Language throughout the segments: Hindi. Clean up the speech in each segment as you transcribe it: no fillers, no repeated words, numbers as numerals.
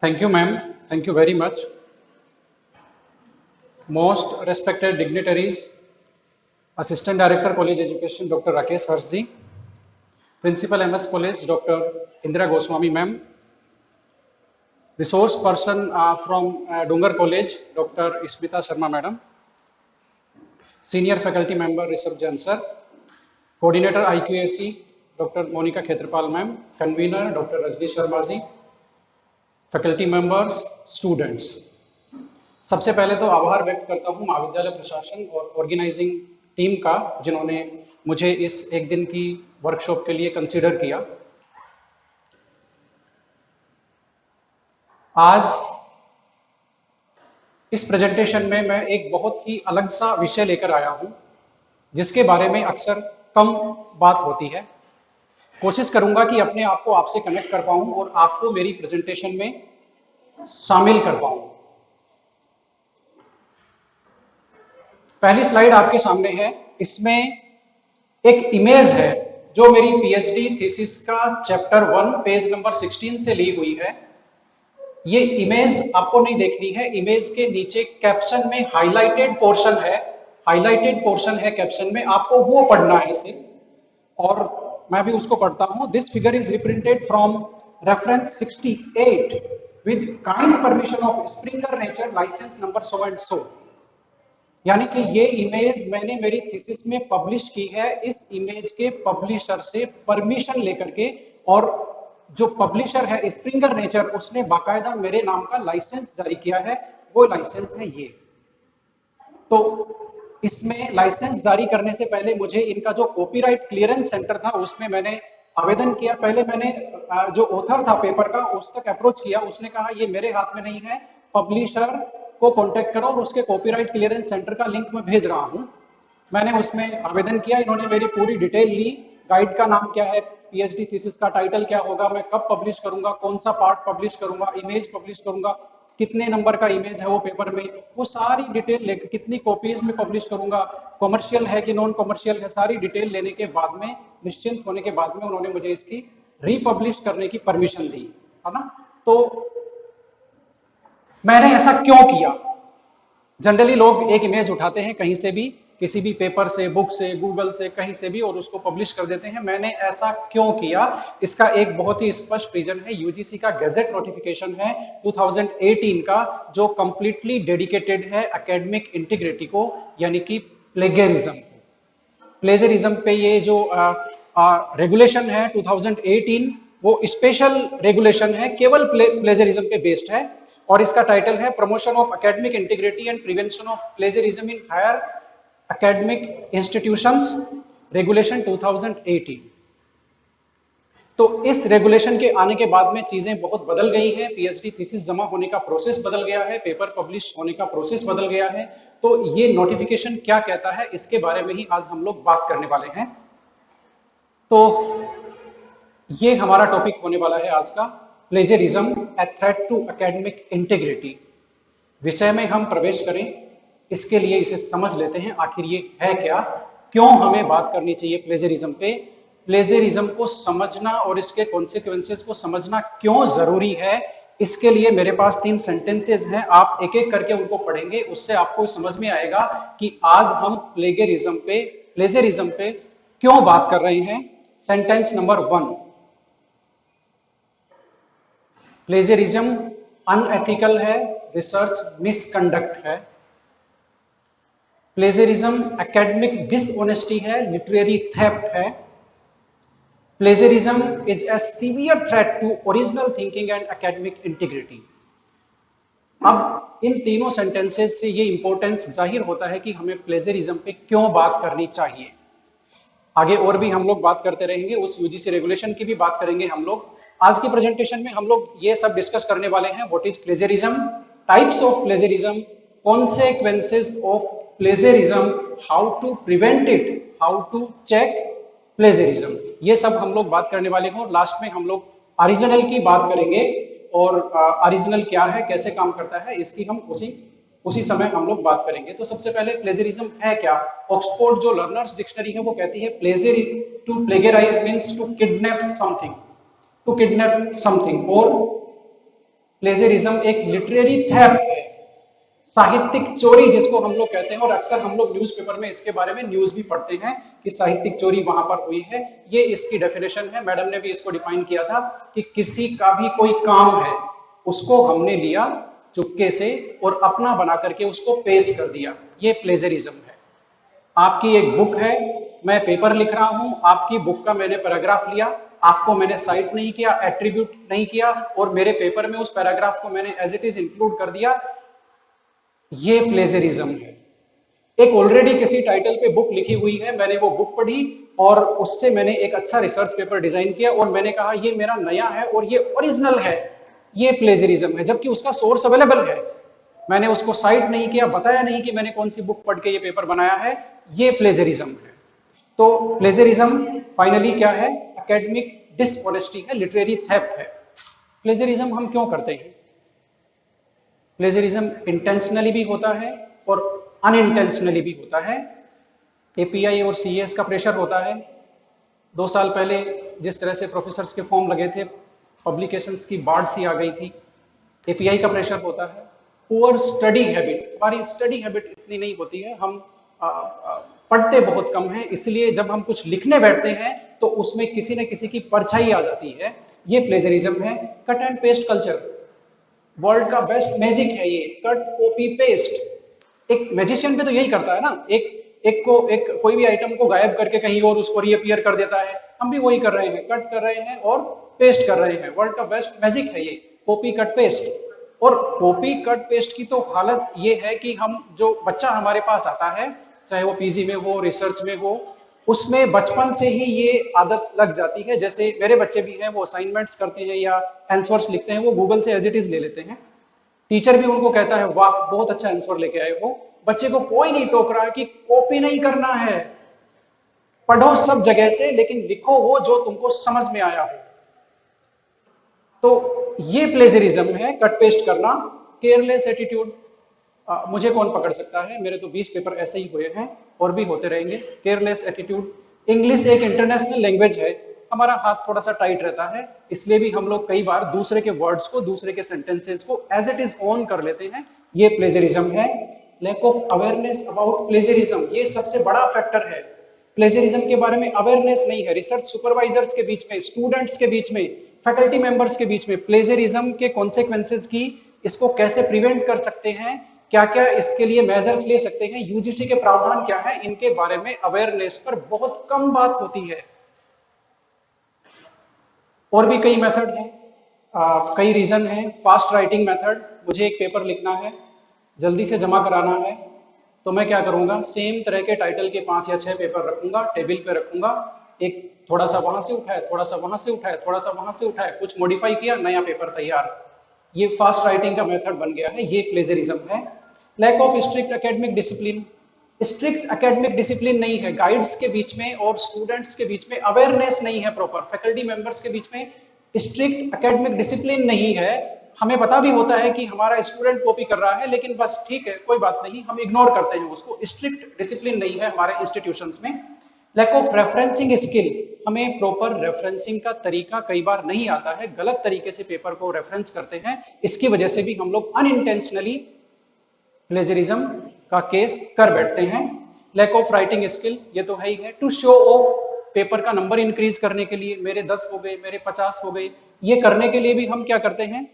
Thank you, ma'am. Thank you very much. Most respected dignitaries, Assistant Director College Education, Dr. Rakesh Harshji, Principal MS College, Dr. Indira Goswami, ma'am, Resource person from Dungar College, Dr. Ismita Sharma, madam, Senior Faculty Member, Rishabh Jain, sir, Coordinator IQAC, Dr. Monica Khetrapal, ma'am, Convener, Dr. Rajni Sharma ji, Faculty Members, Students. सबसे पहले तो आभार व्यक्त करता हूं महाविद्यालय प्रशासन और ऑर्गेनाइजिंग टीम का, जिन्होंने मुझे इस एक दिन की वर्कशॉप के लिए कंसीडर किया। आज इस प्रेजेंटेशन में मैं एक बहुत ही अलग सा विषय लेकर आया हूं, जिसके बारे में अक्सर कम बात होती है। कोशिश करूंगा कि अपने आप को आपसे कनेक्ट कर पाऊं और आपको मेरी प्रेजेंटेशन में शामिल कर पाऊं। पहली स्लाइड आपके सामने है। इसमें एक इमेज है जो मेरी पीएचडी थीसिस का चैप्टर 1 पेज नंबर 16 से ली हुई है। ये इमेज आपको नहीं देखनी है। इमेज के नीचे कैप्शन में हाइलाइटेड पोर्शन है कैप्शन में, आपको वो पढ़ना है सिर्फ, और मैं भी उसको पढ़ता हूं। This figure is reprinted from reference 68 with kind permission of Springer Nature licence number so and so. यानी कि ये इमेज मैंने मेरी थीसिस में पब्लिश की है इस इमेज के पब्लिशर से परमिशन लेकर के, और जो पब्लिशर है स्प्रिंगर नेचर, उसने बाकायदा मेरे नाम का लाइसेंस जारी किया है। वो लाइसेंस है ये। तो इसमें लाइसेंस जारी करने से पहले मुझे इनका जो कॉपीराइट क्लियरेंस सेंटर था उसमें मैंने आवेदन किया। पहले मैंने जो ऑथर था पेपर का उस तक अप्रोच किया। उसने कहा ये मेरे हाथ में नहीं है, पब्लिशर को कांटेक्ट करो और उसके कॉपीराइट क्लियरेंस सेंटर का लिंक मैं भेज रहा हूं। मैंने उसमें आवेदन किया। इन्होंने मेरी पूरी डिटेल ली। गाइड का नाम क्या है, पीएचडी थीसिस का टाइटल क्या होगा, मैं कब पब्लिश करूंगा, कौन सा पार्ट पब्लिश करूंगा, इमेज पब्लिश करूंगा, कितने नंबर का इमेज है वो पेपर में, वो सारी डिटेल लेकर, कितनी कॉपीज में पब्लिश करूंगा, कॉमर्शियल है कि नॉन कॉमर्शियल है, सारी डिटेल लेने के बाद में, निश्चिंत होने के बाद में उन्होंने मुझे इसकी रीपब्लिश करने की परमिशन दी, है ना। तो मैंने ऐसा क्यों किया? जनरली लोग एक इमेज उठाते हैं कहीं से भी, किसी भी पेपर से, बुक से, गूगल से, कहीं से भी, और उसको पब्लिश कर देते हैं। मैंने ऐसा क्यों किया? इसका एक बहुत ही स्पष्ट रीजन है। यूजीसी का गैजेट नोटिफिकेशन है 2018 का, जो कंप्लीटली डेडिकेटेड है एकेडमिक इंटीग्रिटी को, यानी कि प्लेगरिज्म। प्लेजरिज्म पे ये जो रेगुलेशन है 2018, वो स्पेशल रेगुलेशन है, केवल प्लेजरिज्म पे बेस्ड है। और इसका टाइटल है promotion of academic integrity and prevention of plagiarism in higher academic institutions, regulation 2018। तो इस रेगुलेशन के आने के बाद में चीजें बहुत बदल गई हैं। पीएचडी थीसिस जमा होने का प्रोसेस बदल गया है, पेपर पब्लिश होने का प्रोसेस बदल गया है। तो ये नोटिफिकेशन क्या कहता है, इसके बारे में ही आज हम लोग बात करने वाले हैं। तो ये हमारा टॉपिक होने वाला है आज का, plagiarism a threat to academic integrity. विषय में हम प्रवेश करें इसके लिए इसे समझ लेते हैं, आखिर ये है क्या, क्यों हमें बात करनी चाहिए प्लेजरिज्म पे। प्लेजरिज्म को समझना और इसके कॉन्सिक्वेंसेस को समझना क्यों जरूरी है, इसके लिए मेरे पास 3 सेंटेंसेस हैं। आप एक एक करके उनको पढ़ेंगे, उससे आपको समझ में आएगा कि आज हम प्लेजरिज्म पे क्यों बात कर रहे हैं। सेंटेंस नंबर 1, प्लेजरिज्म अनएथिकल है, रिसर्च मिसकंडक्ट है। प्लेजरिज्म एकेडमिक डिसऑनेस्टी है, लिटरेरी थेफ्ट है। Plagiarism is a severe threat to original thinking and academic integrity. अब इन तीनों सेंटेंसेस से ये इंपॉर्टेंस जाहिर होता है कि हमें प्लेजरिज्म पे क्यों बात करनी चाहिए। आगे और भी हम लोग बात करते रहेंगे, उस यूजीसी रेगुलेशन की भी बात करेंगे हम लोग। आज की प्रेजेंटेशन में हम लोग ये सब डिस्कस करने वाले हैं। What is plagiarism, types of plagiarism, consequences of plagiarism, how to prevent it, how to check plagiarism, ये सब हम लोग बात करने वाले हैं। और लास्ट में हम लोग ओरिजिनल की बात करेंगे, और ओरिजिनल क्या है, कैसे काम करता है, इसकी हम उसी समय हम लोग बात करेंगे। तो सबसे पहले प्लेजरिज्म है क्या? ऑक्सफोर्ड जो लर्नर्स डिक्शनरी है वो कहती है प्लेजर to plagiarize means to kidnap something, और प्लेजरिज्म एक लिटरेरी थेफ्ट है, साहित्यिक चोरी जिसको हम लोग कहते हैं, और अक्सर हम लोग न्यूज़पेपर में इसके बारे में न्यूज़ भी पढ़ते हैं कि साहित्यिक चोरी वहां पर हुई है। ये इसकी डेफिनेशन है, मैडम ने भी इसको डिफाइन किया था कि किसी का भी कोई काम है उसको हमने लिया चुपके से और अपना बना करके उसको पेश कर दिया, ये प्लेजरिज्म है। आपकी एक बुक है, मैं पेपर लिख रहा हूं, आपकी बुक का मैंने पैराग्राफ लिया, आपको मैंने साइट नहीं किया, एट्रीब्यूट नहीं किया, और मेरे पेपर में उस पैराग्राफ को मैंने एज इट इज इंक्लूड कर दिया, ये प्लेजरिज्म है। एक ऑलरेडी किसी टाइटल पे बुक लिखी हुई है, मैंने वो बुक पढ़ी और उससे मैंने एक अच्छा रिसर्च पेपर डिजाइन किया और मैंने कहा ये मेरा नया है और ये ओरिजिनल है, ये प्लेजरिज्म है, जबकि उसका सोर्स अवेलेबल है, मैंने उसको साइट नहीं किया, बताया नहीं कि मैंने कौन सी बुक पढ़ के ये पेपर बनाया है, ये प्लेजरिज्म है। तो प्लेजरिज्म फाइनली क्या है? एकेडमिक डिसऑनेस्टी है, लिटरेरी थेफ्ट है। प्लेजरिज्म हम क्यों करते हैं? प्लेजरिज्म इंटेंशनली भी होता है और अनइंटेंशनली भी होता है। एपीआई और सीएस का प्रेशर होता है। 2 साल पहले जिस तरह से प्रोफेसर्स के फॉर्म लगे थे, पब्लिकेशंस की बाढ़ सी आ गई थी, एपीआई का प्रेशर होता है। पुअर स्टडी हैबिट, हमारी स्टडी हैबिट इतनी नहीं होती है, हम पढ़ते बहुत कम हैं, इसलिए जब हम कुछ लिखने बैठते हैं तो उसमें किसी न किसी की परछाई आ जाती है, ये प्लेजरिज्म है। Cut and paste culture world का बेस्ट मैजिक है ये, कट कॉपी पेस्ट। एक मैजिशियन भी तो यही करता है ना, एक कोई भी आइटम को गायब करके कहीं और उसको रीअपियर कर देता है, हम भी वही कर रहे हैं, कट कर रहे हैं और पेस्ट कर रहे हैं। वर्ल्ड का बेस्ट मैजिक है ये, कॉपी कट पेस्ट। और कॉपी कट पेस्ट की तो हालत ये है कि हम, जो बच्चा हमारे पास आता है, चाहे वो पीजी में हो, रिसर्च में हो, उसमें बचपन से ही ये आदत लग जाती है। जैसे मेरे बच्चे भी हैं, वो असाइनमेंट्स करते हैं या आंसर्स लिखते हैं, वो गूगल से एज इट इज ले लेते हैं, टीचर भी उनको कहता है वाह बहुत अच्छा आंसर लेके आए हो। बच्चे को कोई नहीं टोक रहा है कि कॉपी नहीं करना है, पढ़ो सब जगह से, लेकिन लिखो वो जो तुमको समझ में आया हो। तो ये प्लेजरिज्म है, कट पेस्ट करना। केयरलेस एटीट्यूड, मुझे कौन पकड़ सकता है, मेरे तो 20 पेपर ऐसे ही हुए हैं और भी होते रहेंगे। केयरलेस एटीट्यूड, इंग्लिश एक इंटरनेशनल लैंग्वेज है, हमारा हाथ थोड़ा सा टाइट रहता है, इसलिए भी हम लोग कई बार दूसरे के वर्ड्स को, दूसरे के सेंटेंसेस को एज इट इज ऑन कर लेते हैं, ये प्लेजरिज्म है। Lack of awareness about plagiarism, ये सबसे बड़ा फैक्टर है। प्लेजरिज्म के बारे में अवेयरनेस नहीं है, रिसर्च सुपरवाइजर्स के बीच में, स्टूडेंट्स के बीच में, फैकल्टी मेंबर्स के बीच में प्लेजरिज्म के कॉन्सिक्वेंसेस की, इसको कैसे प्रिवेंट कर सकते हैं, क्या क्या इसके लिए मेजर्स ले सकते हैं, यूजीसी के प्रावधान क्या है, इनके बारे में अवेयरनेस पर बहुत कम बात होती है। और भी कई मेथड हैं, कई रीजन हैं। फास्ट राइटिंग मेथड, मुझे एक पेपर लिखना है, जल्दी से जमा कराना है, तो मैं क्या करूंगा, सेम तरह के टाइटल के 5 या 6 पेपर रखूंगा, टेबल पे रखूंगा, एक थोड़ा सा वहां से उठाए, थोड़ा सा वहां से उठाए, थोड़ा सा वहां से उठाए, कुछ मॉडिफाई किया, नया पेपर तैयार। ये फास्ट राइटिंग का मेथड बन गया है, ये प्लेजरिज्म है। Lack of strict academic discipline, strict academic discipline नहीं है, गाइड्स के बीच में और स्टूडेंट्स के बीच में अवेयरनेस नहीं है, प्रॉपर फैकल्टी मेंबर्स के बीच में स्ट्रिक्ट एकेडमिक डिसिप्लिन नहीं है। हमें पता भी होता है कि हमारा स्टूडेंट कॉपी कर रहा है, लेकिन बस ठीक है कोई बात नहीं, हम इग्नोर करते हैं उसको, स्ट्रिक्ट डिसिप्लिन नहीं है हमारे इंस्टीट्यूशंस में। लैक ऑफ रेफरेंसिंग स्किल, हमें प्रॉपर रेफरेंसिंग का तरीका कई बार नहीं आता है, गलत तरीके से पेपर को रेफरेंस करते हैं, इसकी वजह से भी हम लोग अनइंटेंशनली प्लेजरिज्म का केस कर बैठते हैं। लैक ऑफ राइटिंग स्किल, ये तो है ही है। टू शो ऑफ, पेपर का नंबर इंक्रीज करने के लिए, मेरे 10 हो गए, मेरे 50 हो गए, ये करने के लिए भी हम क्या करते हैं,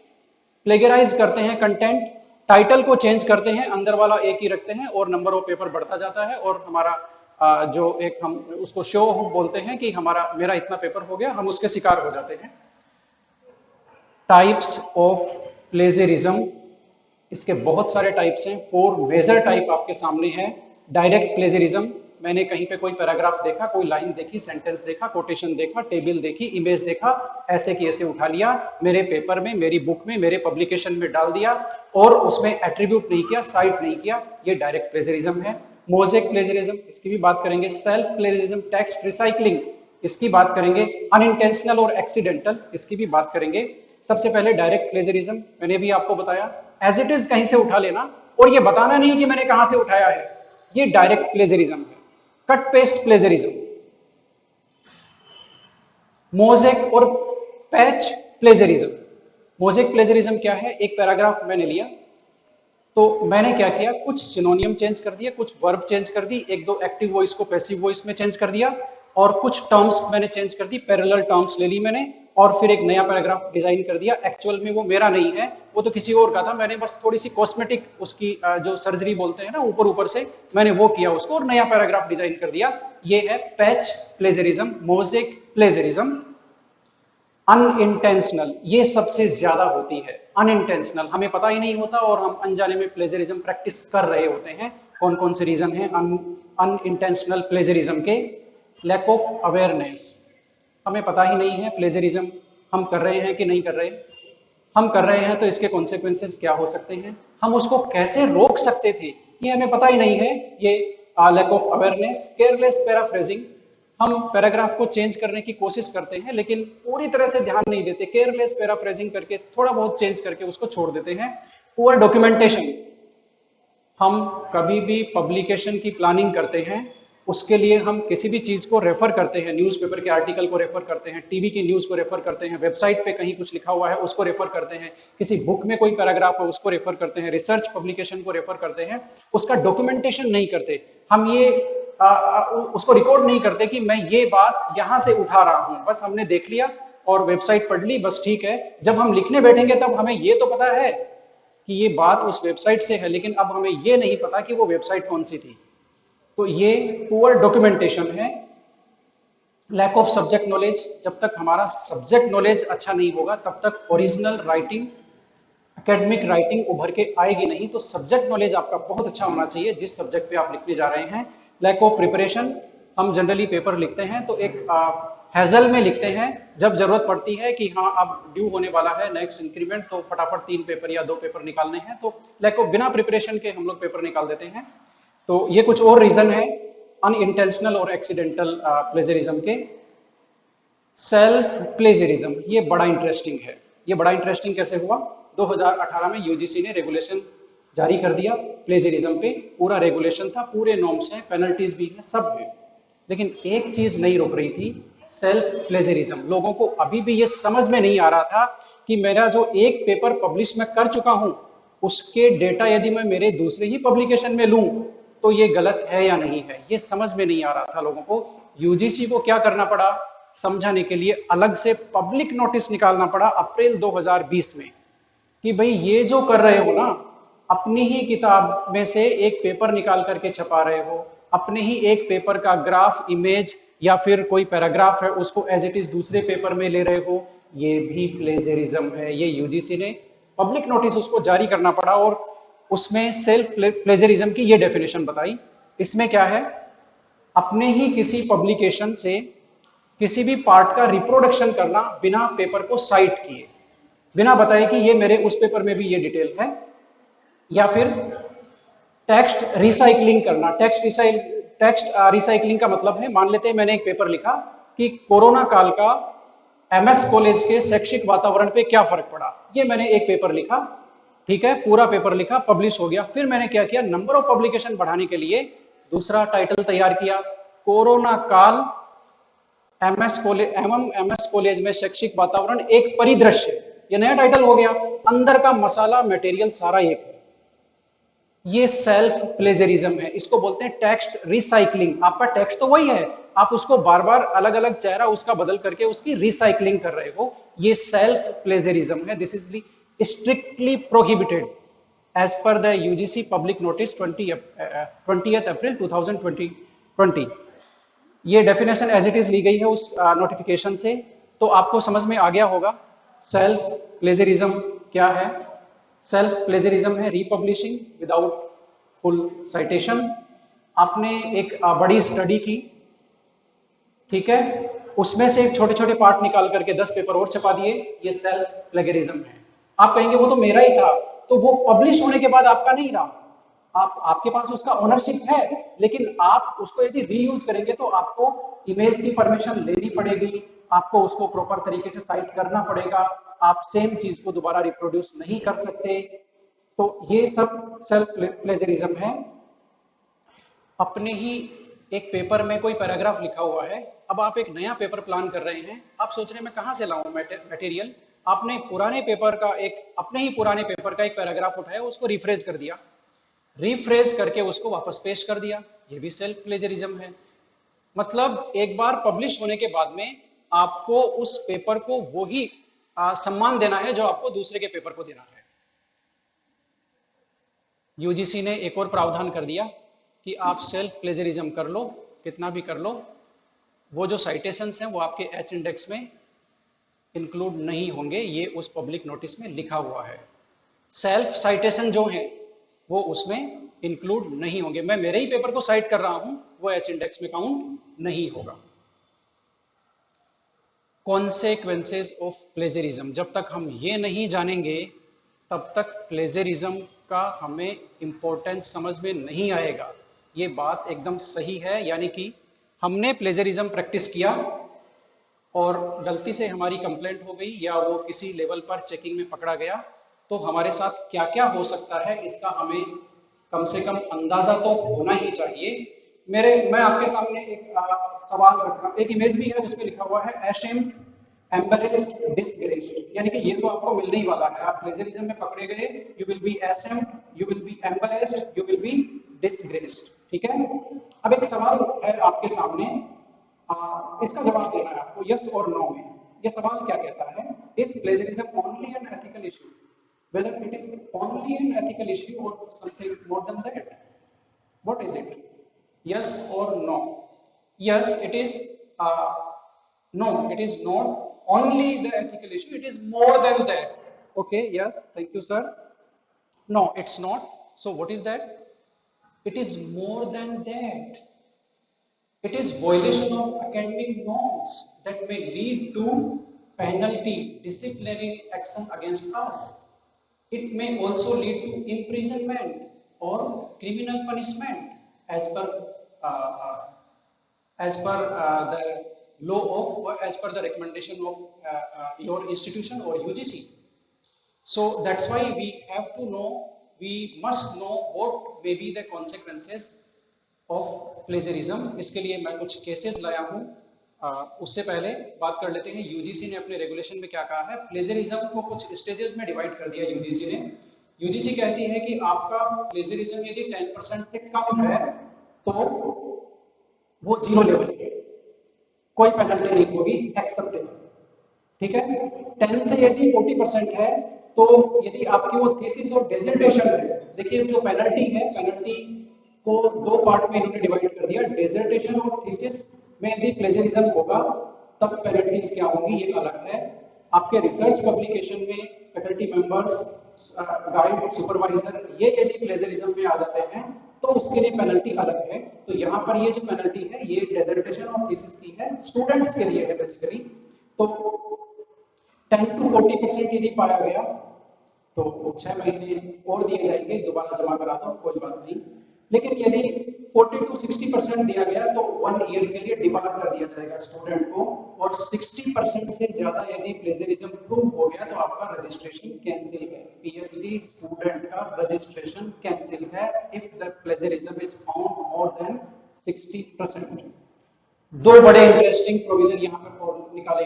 प्लेगराइज करते हैं कंटेंट, टाइटल को चेंज करते हैं, अंदर वाला एक ही रखते हैं और नंबर ऑफ पेपर बढ़ता जाता है, और हमारा जो एक, हम उसको शो बोलते हैं कि हमारा, मेरा इतना पेपर हो गया, हम उसके शिकार हो जाते हैं। टाइप्स ऑफ प्लेजरिज्म, इसके बहुत सारे टाइप्स हैं, 4 मेजर टाइप आपके सामने हैं। डायरेक्ट प्लेजरिज्म, मैंने कहीं पे कोई पैराग्राफ देखा, कोई लाइन देखी, सेंटेंस देखा, कोटेशन देखा, टेबल देखी, इमेज देखा, ऐसे की ऐसे उठा लिया, मेरे पेपर में, मेरी बुक में, मेरे पब्लिकेशन में डाल दिया और उसमें एट्रीब्यूट नहीं किया, साइट नहीं किया, ये डायरेक्ट प्लेजरिज्म है। मोजेक प्लेजरिज्म, इसकी भी बात करेंगे। सेल्फ प्लेजरिज्म, टेक्स्ट रिसाइकलिंग, इसकी बात करेंगे। अनइंटेंशनल और एक्सीडेंटल, इसकी भी बात करेंगे। सबसे पहले डायरेक्ट प्लेजरिज्म, मैंने भी आपको बताया, एज इट इज कहीं से उठा लेना और ये बताना नहीं कि मैंने कहां से उठाया है, ये डायरेक्ट प्लेजरिज्म है। कट पेस्ट प्लेजरिज्म, मोजेक और पैच प्लेजरिज्म, मोजेक प्लेजरिज्म क्या है? एक पैराग्राफ मैंने लिया, तो मैंने क्या किया, कुछ सिनोनियम चेंज कर दिया, कुछ वर्ब चेंज कर दी, एक दो एक्टिव वॉइस को पैसिव वॉइस में चेंज कर दिया, और कुछ टर्म्स मैंने चेंज कर दी, पैरेलल टर्म्स ले ली मैंने, और फिर एक नया पैराग्राफ डिजाइन कर दिया। एक्चुअल में वो मेरा नहीं है, वो तो किसी और का था, मैंने बस थोड़ी सी कॉस्मेटिक उसकी जो सर्जरी बोलते हैं ना, ऊपर ऊपर से मैंने वो किया उसको, और नया पैराग्राफ डिजाइन कर दिया। ये है patch plagiarism, mosaic plagiarism. Unintentional, ये सबसे ज्यादा होती है। अनइंटेंशनल हमें पता ही नहीं होता और हम अनजाने में प्लेजरिज्म प्रैक्टिस कर रहे होते हैं। कौन कौन से रीजन हैं अनइंटेंशनल प्लेजरिज्म के? लैक ऑफ अवेयरनेस, हमें पता ही नहीं है प्लेजरिज्म हम कर रहे हैं कि नहीं कर रहे। हम कर रहे हैं तो इसके कॉन्सिक्वेंसेस क्या हो सकते हैं, हम उसको कैसे रोक सकते थे, ये हमें पता ही नहीं है। ये lack of awareness. Careless paraphrasing, हम पैराग्राफ को चेंज करने की कोशिश करते हैं लेकिन पूरी तरह से ध्यान नहीं देते, केयरलेस पैराफ्रेजिंग करके थोड़ा बहुत चेंज करके उसको छोड़ देते हैं। पुअर डॉक्यूमेंटेशन, हम कभी भी पब्लिकेशन की प्लानिंग करते हैं, उसके लिए हम किसी भी चीज को रेफर करते हैं, न्यूज़पेपर के आर्टिकल को रेफर करते हैं, टीवी की न्यूज को रेफर करते हैं, वेबसाइट पे कहीं कुछ लिखा हुआ है उसको रेफर करते हैं, किसी बुक में कोई पैराग्राफ है उसको रेफर करते हैं, रिसर्च पब्लिकेशन को रेफर करते हैं, उसका डॉक्यूमेंटेशन नहीं करते। हम ये उसको रिकॉर्ड नहीं करते कि मैं ये बात यहां से उठा रहा हूं, बस हमने देख लिया और वेबसाइट पढ़ ली, बस ठीक है। जब हम लिखने बैठेंगे तब हमें ये तो पता है कि ये बात उस वेबसाइट से है, लेकिन अब हमें ये नहीं पता कि वो वेबसाइट कौन सी थी। तो ये पुअर डॉक्यूमेंटेशन है। लैक ऑफ सब्जेक्ट नॉलेज, जब तक हमारा सब्जेक्ट नॉलेज अच्छा नहीं होगा तब तक ओरिजिनल राइटिंग, एकेडमिक राइटिंग उभर के आएगी नहीं। तो सब्जेक्ट नॉलेज आपका बहुत अच्छा होना चाहिए जिस सब्जेक्ट पे आप लिखने जा रहे हैं। लैक ऑफ प्रिपरेशन, हम जनरली पेपर लिखते हैं तो एक हैजल में लिखते हैं, जब जरूरत पड़ती है कि हाँ अब ड्यू होने वाला है नेक्स्ट इंक्रीमेंट, तो फटाफट 3 पेपर या 2 पेपर निकालने हैं, तो लैक ऑफ बिना प्रिपरेशन के हम लोग पेपर निकाल देते हैं। तो ये कुछ और रीजन है अनइंटेंशनल और एक्सीडेंटल प्लेजरिज्म के। सेल्फ प्लेजरिज्म, ये बड़ा इंटरेस्टिंग है। ये बड़ा इंटरेस्टिंग कैसे हुआ? 2018 में यूजीसी ने रेगुलेशन जारी कर दिया प्लेजरिज्म पे, पूरा रेगुलेशन था, पूरे नॉर्म्स हैं, पेनल्टीज भी हैं, सब है, लेकिन एक चीज नहीं रोक रही थी, सेल्फ प्लेजरिज्म। लोगों को अभी भी ये समझ में नहीं आ रहा था कि मेरा जो एक पेपर पब्लिश मैं कर चुका हूं उसके डेटा यदि मैं मेरे दूसरे ही पब्लिकेशन में लूं तो ये गलत है या नहीं है, ये समझ में नहीं आ रहा था लोगों को। यूजीसी को क्या करना पड़ा, समझाने के लिए अलग से पब्लिक नोटिस निकालना पड़ा अप्रैल 2020 में कि भाई ये जो कर रहे हो ना, अपनी ही किताब में से एक पेपर निकाल करके छपा रहे हो, अपने ही एक पेपर का ग्राफ, इमेज या फिर कोई पैराग्राफ है उसको एज इट इज दूसरे पेपर में ले रहे हो, ये भी प्लेजरिज्म है। ये यूजीसी ने पब्लिक नोटिस उसको जारी करना पड़ा और उसमें सेल्फ प्लेजरिज्म की ये डेफिनेशन बताई। इसमें क्या है, अपने ही किसी पब्लिकेशन से किसी भी पार्ट का रिप्रोडक्शन करना बिना पेपर को साइट किए, बिना बताए कि ये मेरे उस पेपर में भी ये डिटेल है, या फिर टेक्स्ट रिसाइकलिंग करना। टेक्स्ट रिसाइकलिंग का मतलब है, मान लेते हैं मैंने एक पेपर लिखा कि कोरोना काल का एमएस कॉलेज के शैक्षिक वातावरण पे क्या फर्क पड़ा, ये मैंने एक पेपर लिखा, ठीक है, पूरा पेपर लिखा, पब्लिश हो गया। फिर मैंने क्या किया, नंबर ऑफ पब्लिकेशन बढ़ाने के लिए दूसरा टाइटल तैयार किया, कोरोना काल एमएस कॉलेज में शैक्षिक वातावरण एक परिदृश्य, ये नया टाइटल हो गया, अंदर का मसाला मटेरियल सारा एक है। ये सेल्फ प्लेजरिज्म है, इसको बोलते हैं टेक्स्ट रिसाइकलिंग। आपका टेक्स्ट तो वही है, आप उसको बार बार अलग अलग चेहरा उसका बदल करके उसकी रिसाइकलिंग कर रहे हो, ये सेल्फ प्लेजरिज्म है। This is strictly prohibited as per the UGC public notice 20th April 2020। ये डेफिनेशन एज इट इज ली गई है उस नोटिफिकेशन से, तो आपको समझ में आ गया होगा सेल्फ प्लेजरिज्म क्या है। सेल्फ प्लेजरिज्म है रीपब्लिशिंग विदाउट फुल साइटेशन। आपने एक बड़ी स्टडी की, ठीक है, उसमें से छोटे छोटे पार्ट निकाल करके 10 पेपर और छपा दिए, ये सेल्फ प्लेजरिज्म है। आप कहेंगे वो तो मेरा ही था, तो वो पब्लिश होने के बाद आपका नहीं रहा, आपके पास उसका ओनरशिप है, लेकिन आप उसको यदि रीयूज करेंगे तो आपको इमेज की परमिशन लेनी पड़ेगी, आपको उसको प्रॉपर तरीके से साइट करना पड़ेगा, आप सेम चीज को दोबारा रिप्रोड्यूस नहीं कर सकते। तो ये सब सेल्फ प्लेजरिज्म है। अपने ही एक पेपर में कोई पैराग्राफ लिखा हुआ है, अब आप एक नया पेपर प्लान कर रहे हैं, आप सोच रहे हैं मैं कहां से लाऊं मटेरियल, आपने पुराने पेपर का एक अपने ही पुराने पेपर का एक पैराग्राफ उठाया, उसको रिफ्रेश कर दिया, रिफ्रेश करके उसको वापस पेश कर दिया, ये भी सेल्फ प्लेजरिज्म है। मतलब एक बार पब्लिश होने के बाद में आपको उस पेपर को वही सम्मान देना है जो आपको दूसरे के पेपर को देना है। यूजीसी ने एक और प्रावधान कर दिया कि आप सेल्फ प्लेजरिज्म कर लो, कितना भी कर लो, वो जो साइटेशंस हैं वो आपके एच इंडेक्स में इंक्लूड नहीं होंगे, ये उस पब्लिक नोटिस में लिखा हुआ है। सेल्फ साइटेशन जो है वो उसमें इंक्लूड नहीं होंगे। मैं मेरे ही पेपर को साइट कर रहा हूं, वो एच इंडेक्स में काउंट नहीं होगा। कॉन्सेक्वेंसेस ऑफ प्लेजरिज्म, जब तक हम ये नहीं जानेंगे तब तक प्लेजरिज्म का हमें इंपॉर्टेंस समझ में नहीं आएगा। ये बात एकदम सही है, यानी कि हमने प्लेजरिज्म प्रैक्टिस किया और गलती से हमारी कंप्लेंट हो गई या वो किसी लेवल पर चेकिंग में पकड़ा गया, तो हमारे साथ क्या क्या हो सकता है इसका हमें कम से कम अंदाजा तो होना ही चाहिए। मैं आपके सामने एक सवाल रख रहा हूं, एक इमेज भी है, उसमें लिखा हुआ है एशेम्ड, एम्बैरेस्ड, डिसग्रेस्ड, यानी कि ये तो आपको मिलने ही वाला है। आप प्लेजरिज्म में पकड़े गए, you will be ashamed, you will be embarrassed, you will be disgraced. ठीक है, अब एक सवाल है आपके सामने, इसका जवाब देना है आपको यस और नो में। ये सवाल क्या कहता है, is plagiarism only an ethical issue, whether it is only an ethical issue or something more than that, what is it, yes or no? Yes, it is, no, it is not only the ethical issue, it is more than that. Okay, yes, thank you sir. No, it's not. So what is that? It is more than that. It is violation of academic norms that may lead to penalty, disciplinary action against us. It may also lead to imprisonment or criminal punishment as per the law of, or as per the recommendation of your institution or UGC. So that's why we have to know, we must know what may be the consequences of plagiarism. इसके लिए मैं कुछ केसेस लाया हूँ। उससे पहले बात कर लेते हैं यूजीसी ने अपने रेगुलेशन में क्या कहा है। प्लेजरिज्म को कुछ स्टेजेस में डिवाइड कर दिया यूजीसी ने। यूजीसी कहती है कि आपका प्लेजरिज्म यदि 10% से कम है तो वो जीरो लेवल है, कोई पेनल्टी नहीं होगी, एक्सेप्टेबल। ठीक है, 10 से यदि 40% है तो यदि आपकी वो थीसिस और डिसर्टेशन है, देखिए जो पेनल्टी है, पेनल्टी को दो पार्ट में इन्होंने डिवाइड कर दिया। डिसर्टेशन और थीसिस में यदि प्लेजरिज्म होगा तब पेनल्टीज क्या होंगी ये अलग है। आपके रिसर्च पब्लिकेशन में फैकल्टी मेंबर्स, गाइड, सुपरवाइजर, ये यदि प्लेजरिज्म में आ जाते हैं तो उसके लिए पेनल्टी अलग है। तो यहाँ पर ये जो पेनल्टी है ये डिसर्टेशन और थीसिस की है, स्टूडेंट्स के लिए है बेसिकली। तो 10 to 40% यदि पाया गया तो 6 महीने और दिए जाएंगे, दोबारा जमा करा दो, कोई बात नहीं। लेकिन यदि 40 to 60% दिया गया तो 1 ईयर के लिए डिबार कर दिया जाएगा स्टूडेंट को, और 60% से ज्यादा यदि प्लेजरिज्म प्रूव हो गया तो आपका रजिस्ट्रेशन कैंसिल है। पीएचडी स्टूडेंट का रजिस्ट्रेशन कैंसिल है if the plagiarism is found more than 60%। दो बड़े इंटरेस्टिंग प्रोविजन यहाँ पर निकाले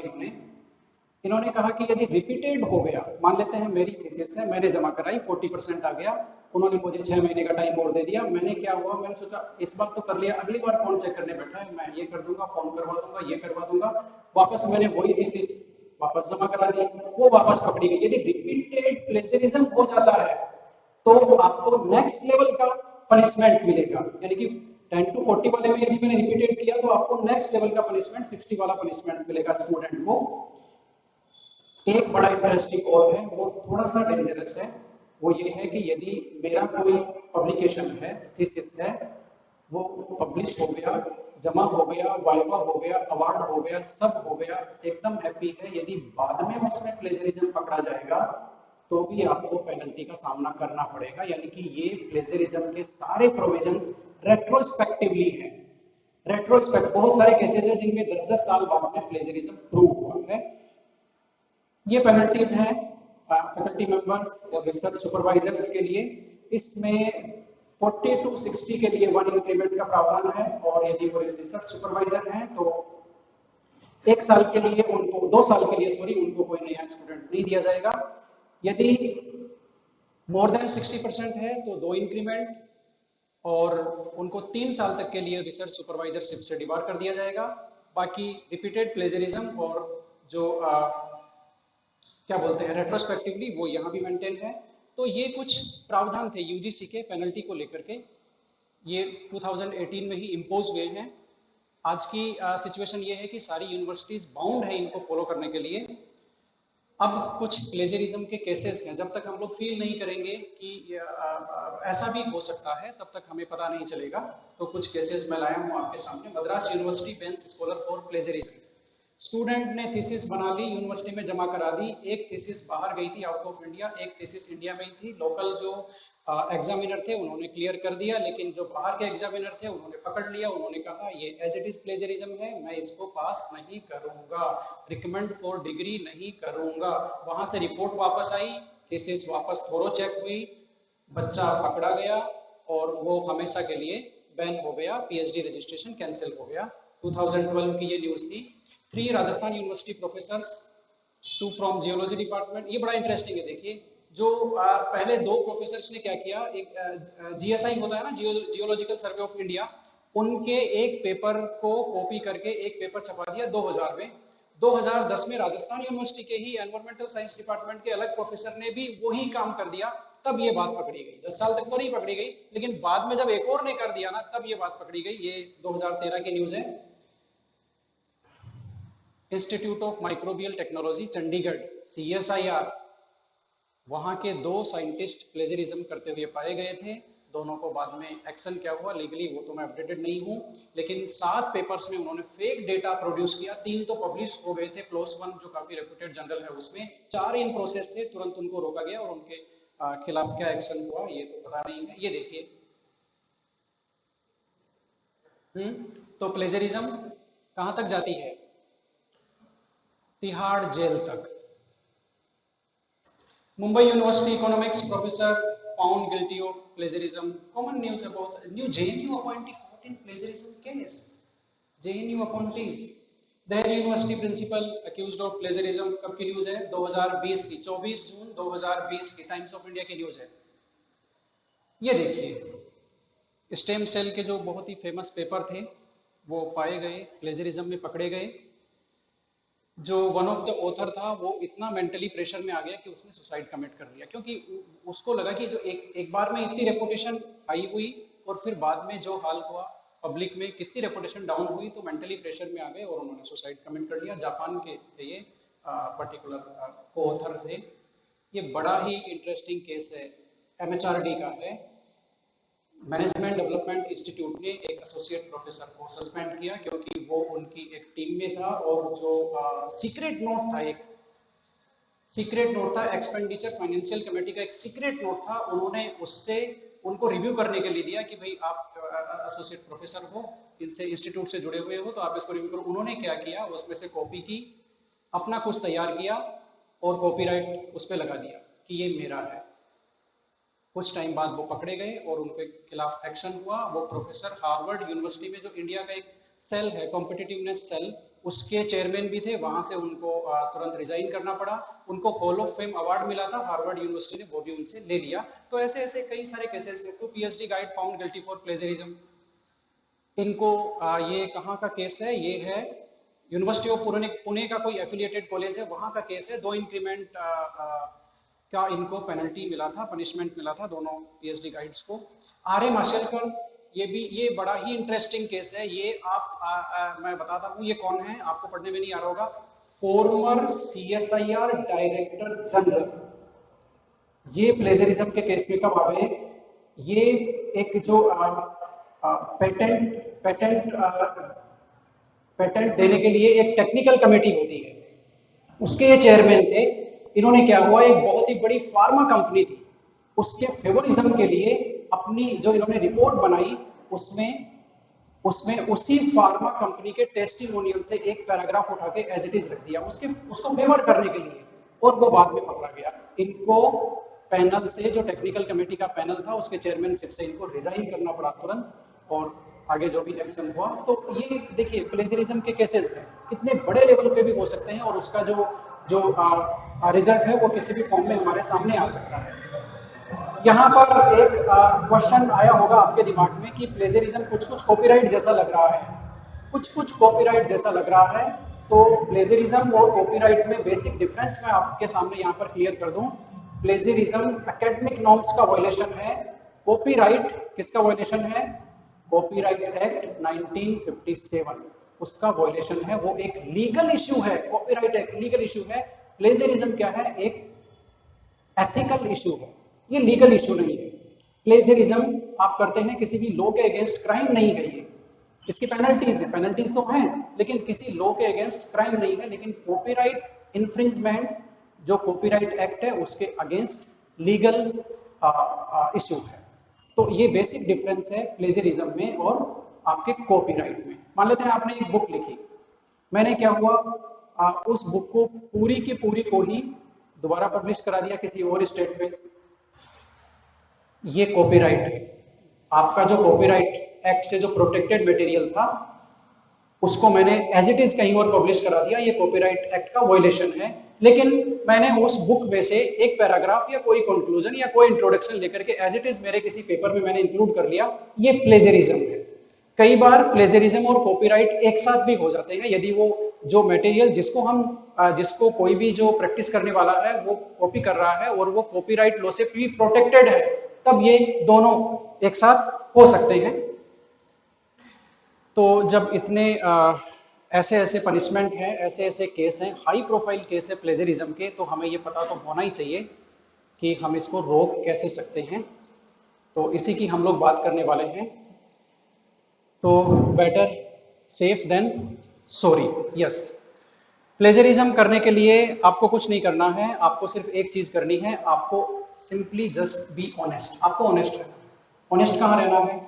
इन्होंने कहा कि यदि रिपीटेड हो गया, मान लेते हैं मेरी थीसिस है, मैंने जमा कराई, 40% आ गया, उन्होंने मुझे 6 महीने का टाइम और दे दिया, मैंने क्या हुआ, मैंने सोचा इस बार तो कर लिया, अगली बार कौन चेक करने बैठा है, मैं ये कर दूंगा, फॉर्म करवा दूंगा, ये करवा दूंगा, वापस मैंने वही थीसिस वापस जमा करा दी, वो वापस पकड़ी गई। यदि रिपीटेड प्लेजरिज्म हो जाता है तो आपको नेक्स्ट लेवल का पनिशमेंट मिलेगा, यानी कि 10 to 40 वाले में यदि मैंने रिपीटेड किया तो आपको नेक्स्ट लेवल का पनिशमेंट 60 वाला पनिशमेंट मिलेगा स्टूडेंट को। एक बड़ा इंटरेस्टिंग और है, वो थोड़ा सा डेंजरस है, वो ये है कि यदि मेरा कोई पब्लिकेशन है, थीसिस है, वो पब्लिश हो गया, जमा हो गया, वाइवा हो गया, अवार्ड हो गया, सब हो गया, एकदम हैप्पी है, यदि बाद में उसमें प्लेजरिज्म पकड़ा जाएगा तो भी आपको पेनल्टी का सामना करना पड़ेगा। यानी कि ये प्लेजरिज्म के सारे प्रोविजंस रेट्रोस्पेक्टिवली हैं। रेट्रोस्पेक्ट बहुत सारे केसेस हैं जिनमें 10-10 साल बाद में प्लेजरिज्म प्रूव हुआ है। ये पेनल्टीज हैं फैकल्टी मेंबर्स और रिसर्च सुपरवाइजर्स के लिए। इसमें 40 to 60 के लिए 1 इंक्रीमेंट का प्रावधान है, और यदि वो रिसर्च सुपरवाइजर हैं तो 1 साल के लिए उनको, 2 साल के लिए सॉरी, उनको कोई नया स्टूडेंट नहीं दिया जाएगा। यदि मोर देन 60% है तो 2 इंक्रीमेंट, और उनको 3 साल तक के लिए रिसर्च सुपरवाइजरशिप से डिबार कर दिया जाएगा। बाकी रिपीटेड प्लेजरिज्म और जो क्या बोलते हैं रेट्रोस्पेक्टिवली, वो यहाँ भी मेंटेन है। तो ये कुछ प्रावधान थे यूजीसी के पेनल्टी को लेकर के, ये 2018 में ही इम्पोज हुए हैं। आज की सिचुएशन ये है कि सारी यूनिवर्सिटीज बाउंड है इनको फॉलो करने के लिए। अब कुछ प्लेजरिज्म के केसेस हैं, जब तक हम लोग फील नहीं करेंगे कि ऐसा भी हो सकता है तब तक हमें पता नहीं चलेगा। तो कुछ केसेस मैं लाया हूँ आपके सामने। Madras university bench scholar for plagiarism. Student ने थीसिस बना ली, यूनिवर्सिटी में जमा करा दी, एक थीसिस बाहर गई थी आउट ऑफ इंडिया, एक थीसिस इंडिया में ही थी। लोकल जो एग्जामिनर थे उन्होंने क्लियर कर दिया, लेकिन जो बाहर के एग्जामिनर थे उन्होंने पकड़ लिया। उन्होंने कहा ये एज इट इज प्लेजरिज्म है, मैं इसको पास नहीं करूंगा, रिकमेंड फॉर डिग्री नहीं करूंगा। वहां से रिपोर्ट वापस आई, थीसिस वापस थोरो चेक हुई, बच्चा पकड़ा गया और वो हमेशा के लिए बैन हो गया, पीएचडी रजिस्ट्रेशन कैंसिल हो गया। 2012 की ये न्यूज थी। 3 Rajasthan university professors, 2 from geology department. ये बड़ा इंटरेस्टिंग है, देखिए जो पहले 2 प्रोफेसर्स ने क्या किया, एक जीएसआई होता है ना, जियोलॉजिकल सर्वे ऑफ इंडिया, उनके एक पेपर को कॉपी करके एक पेपर छपा दिया 2000 में। 2010 में राजस्थान यूनिवर्सिटी के ही एनवायरमेंटल साइंस डिपार्टमेंट के अलग प्रोफेसर ने भी वही काम कर दिया, तब ये बात पकड़ी गई। 10 साल तक तो नहीं पकड़ी गई, लेकिन बाद में जब एक और ने कर दिया ना, तब ये बात पकड़ी गई। ये 2013 की न्यूज है। Institute of microbial technology Chandigarh, CSIR, वहां के 2 साइंटिस्ट प्लेजरिज्म करते हुए पाए गए थे। दोनों को बाद में एक्शन क्या हुआ लीगली वो तो मैं अपडेटेड नहीं हूं, लेकिन 7 पेपर्स में उन्होंने फेक डेटा प्रोड्यूस किया। 3 तो पब्लिश हो गए थे, PLOS ONE जो काफी रेप्यूटेड जर्नल है उसमें, 4 इन प्रोसेस थे। तुरंत उनको रोका गया और उनके खिलाफ क्या एक्शन हुआ ये तो पता नहीं है। ये देखिए, तो प्लेजरिज्म कहां तक जाती है, तिहाड़ जेल तक। Mumbai university economics professor found guilty of plagiarism. Common news है बहुत। New JNU appointee caught in plagiarism case, JNU appointees. Delhi university principal accused of plagiarism. कब की न्यूज है, 2020 की, 24 जून 2020 की, टाइम्स ऑफ इंडिया की न्यूज है। ये देखिए, स्टेम सेल के जो बहुत ही फेमस पेपर थे वो पाए गए, प्लेजरिज्म में पकड़े गए। जो वन ऑफ द ऑथर था वो इतना मेंटली प्रेशर में आ गया कि उसने सुसाइड कमिट कर लिया, क्योंकि उसको लगा कि जो एक बार में इतनी रेपुटेशन हाई हुई और फिर बाद में जो हाल हुआ पब्लिक में, कितनी रेपुटेशन डाउन हुई, तो मेंटली प्रेशर में आ गए और उन्होंने सुसाइड कमिट कर लिया। जापान के थे ये पर्टिकुलर को ऑथर थे। ये बड़ा ही इंटरेस्टिंग केस है, MHRD का है। मैनेजमेंट डेवलपमेंट इंस्टीट्यूट ने एक एसोसिएट प्रोफेसर को सस्पेंड किया क्योंकि वो उनकी एक टीम में था, और जो सीक्रेट नोट था, एक सीक्रेट नोट था, एक्सपेंडिचर फाइनेंशियल कमेटी का एक सीक्रेट नोट था, उन्होंने उससे उनको रिव्यू करने के लिए दिया कि भाई आप एसोसिएट प्रोफेसर हो, इनसे इंस्टीट्यूट से जुड़े हुए हो, तो आप इसको रिव्यू करो। उन्होंने क्या किया, उसमें से कॉपी की, अपना कुछ तैयार किया और कॉपीराइट उस पर लगा दिया कि ये मेरा है। कुछ टाइम बाद वो पकड़े गए और उनके खिलाफ एक्शन हुआ। वो प्रोफेसर हार्वर्ड यूनिवर्सिटी में जो इंडिया का एक सेल है, कॉम्पिटिटिवनेस सेल, उसके चेयरमैन भी थे। वहां से उनको तुरंत रिजाइन करना पड़ा। उनको हॉल ऑफ फेम अवार्ड मिला था हार्वर्ड यूनिवर्सिटी ने, वो भी उनसे ले लिया। तो ऐसे ऐसे कई सारे केसेस हैं। तो PhD guide found guilty for plagiarism. इनको ये कहाँ का केस है, ये है यूनिवर्सिटी ऑफ पुणे का कोई एफिलिएटेड कॉलेज है, वहां का केस है। 2 इंक्रीमेंट का इनको पेनल्टी मिला था, पनिशमेंट मिला था दोनों PhD गाइड्स को। RM आशलकर, ये बड़ा ही इंटरेस्टिंग केस है। ये मैं बताता हूँ ये कौन है, आपको पढ़ने में नहीं आ रहा होगा। Farmer CSIR director general. ये प्लेजरिज्म के केस में कब आ गए, ये एक जो पेटेंट देने के लिए एक टेक्निकल कमेटी होती है, उसके ये चेयरमैन थे। इन्होंने क्या हुआ, एक बहुत ही बड़ी फार्मा कंपनी थी, उसके फेवरिज्म के लिए अपनी जो इन्होंने रिपोर्ट बनाई, उसमें उसी फार्मा कंपनी के टेस्टिमोनियल से एक पैराग्राफ उठा के एज इट इज रख दिया उसको फेवर करने के लिए, और वो बाद में पकड़ा गया। इनको पैनल से, जो टेक्निकल कमेटी का पैनल था, उसके चेयरमैनशिप से इनको रिजाइन करना पड़ा तुरंत, और आगे जो भी एक्शन हुआ। तो ये देखिए प्लेजरिज्म के केसेस हैं, कितने बड़े लेवल पे भी हो सकते हैं और उसका जो जो रिजल्ट है वो किसी भी फॉर्म में हमारे सामने आ सकता है। यहाँ पर एक क्वेश्चन आया होगा आपके दिमाग में कि प्लेजरिज्म कुछ कुछ कॉपीराइट जैसा लग रहा है, कुछ कुछ कॉपीराइट जैसा लग रहा है। तो प्लेजरिज्म और कॉपीराइट में बेसिक डिफरेंस मैं आपके सामने यहाँ पर क्लियर कर दूं। प्लेजरिज्म एकेडमिक नॉर्म्स का वायलेशन है, कॉपीराइट किसका वायलेशन है? कॉपीराइट एक्ट 1957 उसका वायलेशन है, वो एक लीगल इश्यू है। कॉपीराइट एक्ट लीगल इश्यू है, प्लेजरिज्म क्या है? एक एथिकल इशू है, ये लीगल इशू नहीं है। प्लेजरिज्म आप करते हैं किसी भी लॉ के अगेंस्ट, क्राइम नहीं है ये, इसकी पेनल्टीज है, पेनल्टीज तो हैं लेकिन किसी लॉ के अगेंस्ट क्राइम नहीं है। लेकिन कॉपीराइट इन्फ्रिंजमेंट जो कॉपीराइट एक्ट है उसके अगेंस्ट लीगल इशू है। तो ये बेसिक डिफरेंस है प्लेजरिज्म में और आपके कॉपीराइट में। मान लेते हैं आपने एक बुक लिखी, मैंने क्या हुआ, उस बुक को पूरी की पूरी को ही दोबारा पब्लिश करा दिया किसी और स्टेट में, ये कॉपीराइट है। आपका जो कॉपीराइट एक्ट से जो प्रोटेक्टेड मटेरियल था उसको मैंने एज इट इज कहीं और पब्लिश करा दिया, ये कॉपीराइट एक्ट का वायलेशन है। लेकिन मैंने उस बुक में से एक पैराग्राफ या कोई कंक्लूजन या कोई इंट्रोडक्शन लेकर के एज इट इज मेरे किसी पेपर में मैंने इंक्लूड कर लिया, ये प्लेजरिज्म है। कई बार प्लेजरिज्म और कॉपीराइट एक साथ भी हो जाते हैं, यदि वो जो मटेरियल जिसको कोई भी जो प्रैक्टिस करने वाला है वो कॉपी कर रहा है और वो कॉपीराइट लॉ से भी प्रोटेक्टेड है, तब ये दोनों एक साथ हो सकते हैं। तो जब इतने ऐसे ऐसे पनिशमेंट हैं, ऐसे ऐसे केस हैं, हाई प्रोफाइल केस है प्लेजरिज्म के, तो हमें ये पता तो होना ही चाहिए कि हम इसको रोक कैसे सकते हैं। तो इसी की हम लोग बात करने वाले हैं। तो better safe than sorry. Yes, plagiarism करने के लिए आपको कुछ नहीं करना है, आपको सिर्फ एक चीज करनी है, आपको सिंपली जस्ट बी ऑनेस्ट। आपको ऑनेस्ट रहना है। ऑनेस्ट कहाँ रहना है?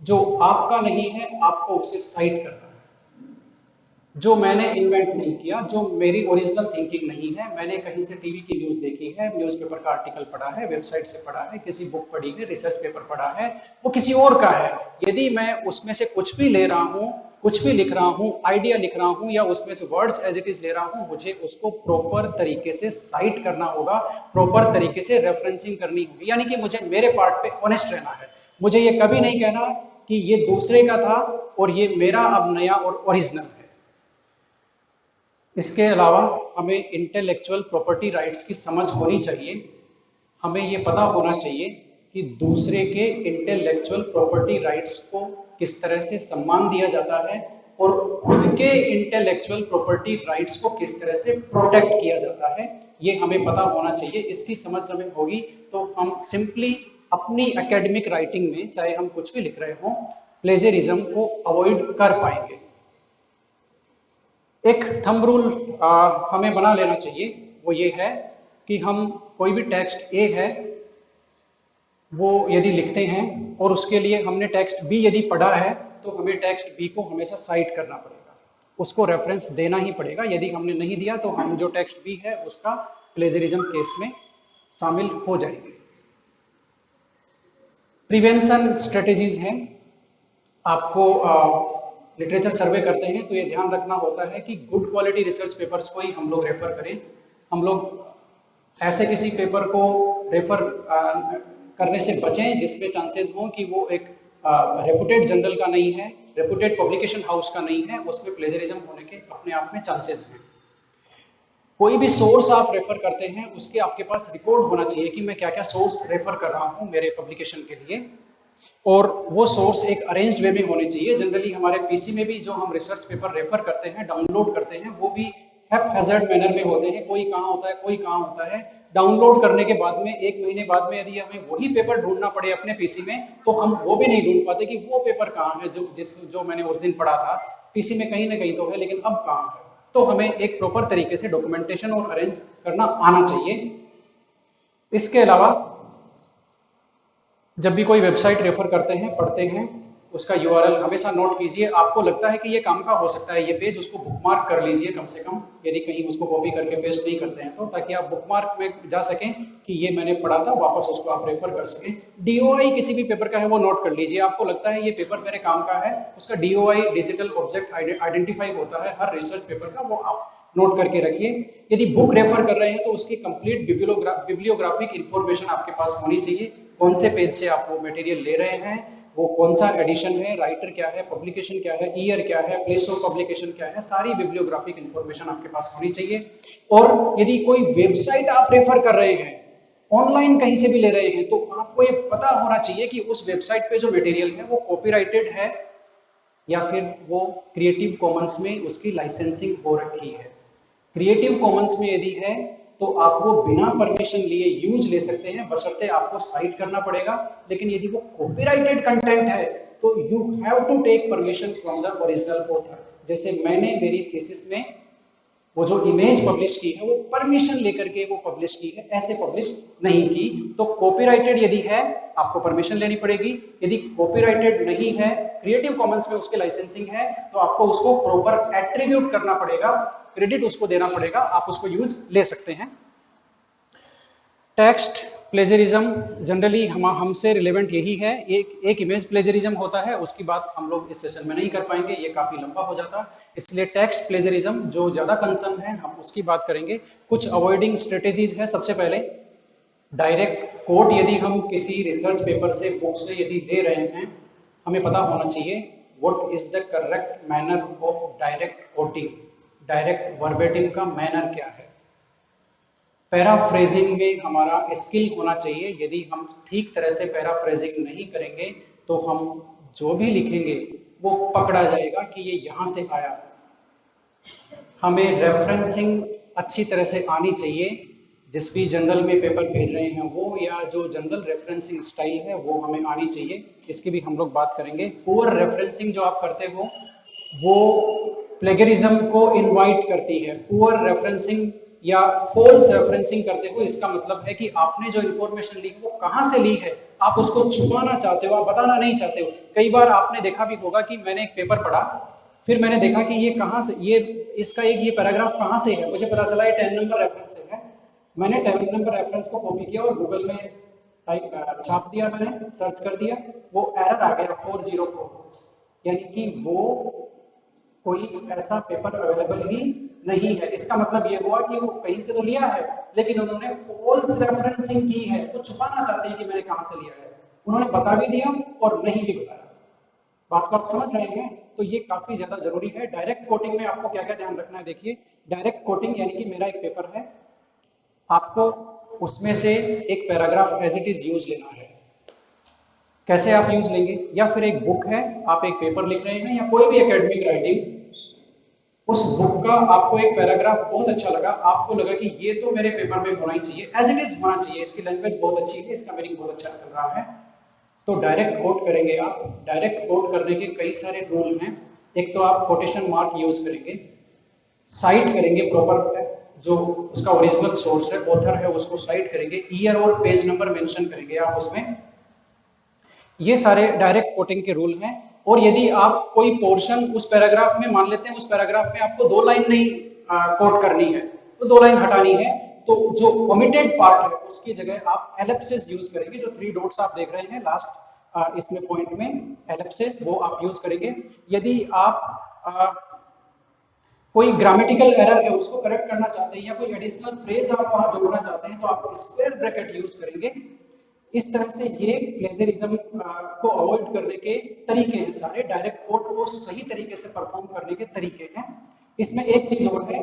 जो आपका नहीं है आपको उसे साइट करना है। जो मैंने इन्वेंट नहीं किया, जो मेरी ओरिजिनल थिंकिंग नहीं है, मैंने कहीं से टीवी की न्यूज देखी है, न्यूज़पेपर का आर्टिकल पढ़ा है, वेबसाइट से पढ़ा है, किसी बुक पढ़ी है, रिसर्च पेपर पढ़ा है, वो किसी और का है। यदि मैं उसमें से कुछ भी ले रहा हूँ, कुछ भी लिख रहा हूँ, आइडिया लिख रहा हूँ या उसमें से वर्ड्स एज इट इज ले रहा हूँ, मुझे उसको प्रॉपर तरीके से साइट करना होगा, प्रॉपर तरीके से रेफरेंसिंग करनी होगी। यानी कि मुझे मेरे पार्ट पे ऑनेस्ट रहना है। मुझे ये कभी नहीं कहना कि ये दूसरे का था और ये मेरा अब नया और ओरिजिनल है। इसके अलावा हमें इंटेलेक्चुअल प्रॉपर्टी राइट्स की समझ होनी चाहिए। हमें ये पता होना चाहिए कि दूसरे के इंटेलेक्चुअल प्रॉपर्टी राइट्स को किस तरह से सम्मान दिया जाता है और खुद के इंटेलेक्चुअल प्रॉपर्टी राइट्स को किस तरह से प्रोटेक्ट किया जाता है, ये हमें पता होना चाहिए। इसकी समझ हमें होगी तो हम सिंपली अपनी एकेडमिक राइटिंग में, चाहे हम कुछ भी लिख रहे हों, प्लेजरिज्म को अवॉइड कर पाएंगे। एक थंब रूल हमें बना लेना चाहिए, वो ये है कि हम कोई भी टेक्स्ट ए है वो यदि लिखते हैं और उसके लिए हमने टेक्स्ट बी यदि पढ़ा है तो हमें टेक्स्ट बी को हमेशा साइट करना पड़ेगा, उसको रेफरेंस देना ही पड़ेगा। यदि हमने नहीं दिया तो हम जो टेक्स्ट बी है उसका प्लेजरिज्म केस में शामिल हो जाएंगे। प्रिवेंशन स्ट्रेटेजीज हैं। आपको लिटरेचर सर्वे करते हैं तो ये ध्यान रखना होता है कि गुड क्वालिटी रिसर्च पेपर्स को ही हम लोग रेफर करें। हम लोग ऐसे किसी पेपर को रेफर करने से बचें जिसमें चांसेस हों कि वो एक रेपुटेड जर्नल का नहीं है, रेपुटेड पब्लिकेशन हाउस का नहीं है, उसमें प्लेजरिज्म होने के अपने आप में चांसेस हैं। कोई भी सोर्स आप रेफर करते हैं उसके आपके पास रिकॉर्ड होना चाहिए कि मैं क्या क्या सोर्स रेफर कर रहा हूं मेरे पब्लिकेशन के लिए, और वो सोर्स एक अरेंज्ड वे में होने चाहिए। जनरली हमारे पीसी में भी जो हम रिसर्च पेपर रेफर करते हैं, डाउनलोड करते हैं, वो भी हैज़ार्ड मैनर में होते हैं, कोई कहाँ होता है कोई कहाँ होता है। डाउनलोड करने के बाद में 1 महीने बाद में यदि हमें वही पेपर ढूंढना पड़े अपने पीसी में तो हम वो भी नहीं ढूंढ पाते कि वो पेपर कहाँ है जो मैंने उस दिन पढ़ा था। पीसी में कहीं ना कहीं तो है लेकिन अब कहाँ है। तो हमें एक प्रॉपर तरीके से डॉक्यूमेंटेशन और अरेंज करना आना चाहिए। इसके अलावा जब भी कोई वेबसाइट रेफर करते हैं, पढ़ते हैं, उसका यूआरएल हमेशा नोट कीजिए। आपको लगता है कि ये काम का हो सकता है ये पेज, उसको बुकमार्क कर लीजिए कम से कम, यदि कहीं उसको कॉपी करके पेस्ट नहीं करते हैं तो, ताकि आप बुकमार्क में जा सकें कि ये मैंने पढ़ा था, वापस उसको आप रेफर कर सकें। डीओआई किसी भी पेपर का है वो नोट कर लीजिए। आपको लगता है ये पेपर मेरे काम का है, उसका डीओआई डिजिटल ऑब्जेक्ट आइडेंटिफाई होता है हर रिसर्च पेपर का, वो आप नोट करके रखिए। यदि बुक रेफर कर रहे हैं तो उसकी कंप्लीट बिब्लियोग्राफिक इंफॉर्मेशन आपके पास होनी चाहिए। कौन से पेज से आप वो मटेरियल ले रहे हैं, वो कौन सा एडिशन है, राइटर क्या है, पब्लिकेशन क्या है, ईयर क्या है, प्लेस ऑफ पब्लिकेशन क्या है, सारी बिब्लियोग्राफिक इंफॉर्मेशन आपके पास होनी चाहिए। और यदि कोई वेबसाइट आप रेफर कर रहे हैं, ऑनलाइन कहीं से भी ले रहे हैं, तो आपको ये पता होना चाहिए कि उस वेबसाइट पे जो मटेरियल है वो कॉपीराइटेड है या फिर वो क्रिएटिव कॉमन्स में उसकी लाइसेंसिंग हो रखी है। क्रिएटिव कॉमन्स में यदि है तो आप वो बिना परमिशन लिए यूज ले सकते हैं, बशर्ते आपको साइट करना पड़ेगा। लेकिन यदि वो कॉपीराइटेड कंटेंट है तो you have to take permission from the original author. जैसे मैंने मेरी थीसिस में वो जो इमेज पब्लिश की है वो परमिशन लेकर के वो पब्लिश की है, ऐसे पब्लिश नहीं की। तो कॉपीराइटेड यदि है आपको परमिशन लेनी पड़ेगी, यदि कॉपीराइटेड नहीं है, क्रिएटिव कॉमन्स में उसकी लाइसेंसिंग है, तो आपको उसको प्रॉपर एट्रीब्यूट करना पड़ेगा, क्रेडिट उसको देना पड़ेगा, आप उसको यूज ले सकते हैं। टेक्स्ट प्लेजरिज्म जनरली हमसे रिलेवेंट यही है। एक इमेज प्लेजरिज्म होता है, उसकी बात हम लोग इस सेशन में नहीं कर पाएंगे, ये काफी लंबा हो जाता, इसलिए टेक्स्ट प्लेजरिज्म जो ज्यादा कंसर्न है हम उसकी बात करेंगे। कुछ अवॉइडिंग स्ट्रेटेजीज है। सबसे पहले डायरेक्ट कोट, यदि हम किसी रिसर्च पेपर से बुक से यदि दे रहे हैं, हमें पता होना चाहिए what is the correct manner of direct coating, direct verbatim का मैनर क्या है। पैराफ्रेजिंग में हमारा स्किल होना चाहिए। यदि हम ठीक तरह से पैराफ्रेजिंग नहीं करेंगे तो हम जो भी लिखेंगे वो पकड़ा जाएगा कि ये यहां से आया। हमें रेफरेंसिंग अच्छी तरह से आनी चाहिए, जिस भी जनरल में पेपर भेज रहे हैं वो, या जो जनरल रेफरेंसिंग स्टाइल है वो हमें आनी चाहिए, इसकी भी हम लोग बात करेंगे। पुअर रेफरेंसिंग जो आप करते हो वो प्लेगरिज्म को इनवाइट करती है। पुअर रेफरेंसिंग या फॉल्स रेफरेंसिंग करते हो, इसका मतलब है कि आपने जो इंफॉर्मेशन ली वो कहां से ली है, आप उसको छुपाना चाहते हो, आप बताना नहीं चाहते हो। कई बार आपने देखा भी होगा कि मैंने एक पेपर पढ़ा, फिर मैंने देखा कि ये कहां से, ये इसका एक ये पैराग्राफ कहां से है, मुझे पता चला ये 10 नंबर रेफरेंस से है। मैंने 10 नंबर रेफरेंस को कॉपी किया और गूगल में छाप दिया, मैंने सर्च कर दिया, वो एरर आ गया 404, यानी कि वो कोई ऐसा पेपर अवेलेबल ही नहीं है। इसका मतलब ये हुआ कि वो कहीं से तो लिया है लेकिन उन्होंने फॉल्स रेफरेंसिंग की है, वो छुपाना चाहते हैं कि मैंने कहां से लिया है। उन्होंने बता भी दिया और नहीं भी बताया। बात को आप समझ रहे हैं? तो ये काफी ज्यादा जरूरी है। डायरेक्ट कोटिंग में आपको क्या क्या ध्यान रखना है, देखिए। डायरेक्ट कोटिंग यानी कि मेरा एक पेपर है, आपको उसमें से एक paragraph as it is use लेना है। कैसे आप यूज लेंगे? या फिर एक बुक है, आप एक पेपर लिख रहे हैं या कोई भी एकेडमिक राइटिंग, उस बुक का आपको एक पैराग्राफ बहुत अच्छा लगा, आपको लगा कि ये तो मेरे पेपर में होना ही चाहिए, एज इट इज होना चाहिए, इसकी लैंग्वेज बहुत अच्छी है, इसका मीनिंग बहुत अच्छा चल रहा है, तो डायरेक्ट कोट करेंगे आप। डायरेक्ट कोट करने के कई सारे रूल हैं। एक तो आप कोटेशन मार्क यूज करेंगे, साइट करेंगे प्रॉपर, जो उसका ओरिजिनल सोर्स है, ऑथर है, उसको साइट करेंगे, ईयर और पेज नंबर मेंशन करेंगे आप उसमें। ये सारे डायरेक्ट कोटिंग के रूल हैं। और यदि आप कोई पोर्शन उस पैराग्राफ में, मान लेते हैं उस पैराग्राफ में आपको 2 लाइन नहीं कोट करनी है, तो 2 लाइन हटानी है, तो जो ओमिटेड पार्ट है उसकी जगह आप एलिप्सिस यूज करेंगे। जो 3 डॉट्स आप देख रहे हैं लास्ट इसमें पॉइंट में, एलिप्सिस, वो आप यूज करेंगे। यदि आप कोई ग्रामेटिकल एरर है उसको करेक्ट करना चाहते हैं या कोई एडिशनल फ्रेज आप वहां जोड़ना चाहते हैं तो आप स्क्वायर ब्रैकेट यूज करेंगे। इस तरह से ये प्लेजरिज्म को अवॉइड करने के तरीके हैं सारे, डायरेक्ट कोट को सही तरीके से परफॉर्म करने के तरीके हैं। इसमें एक चीज और है,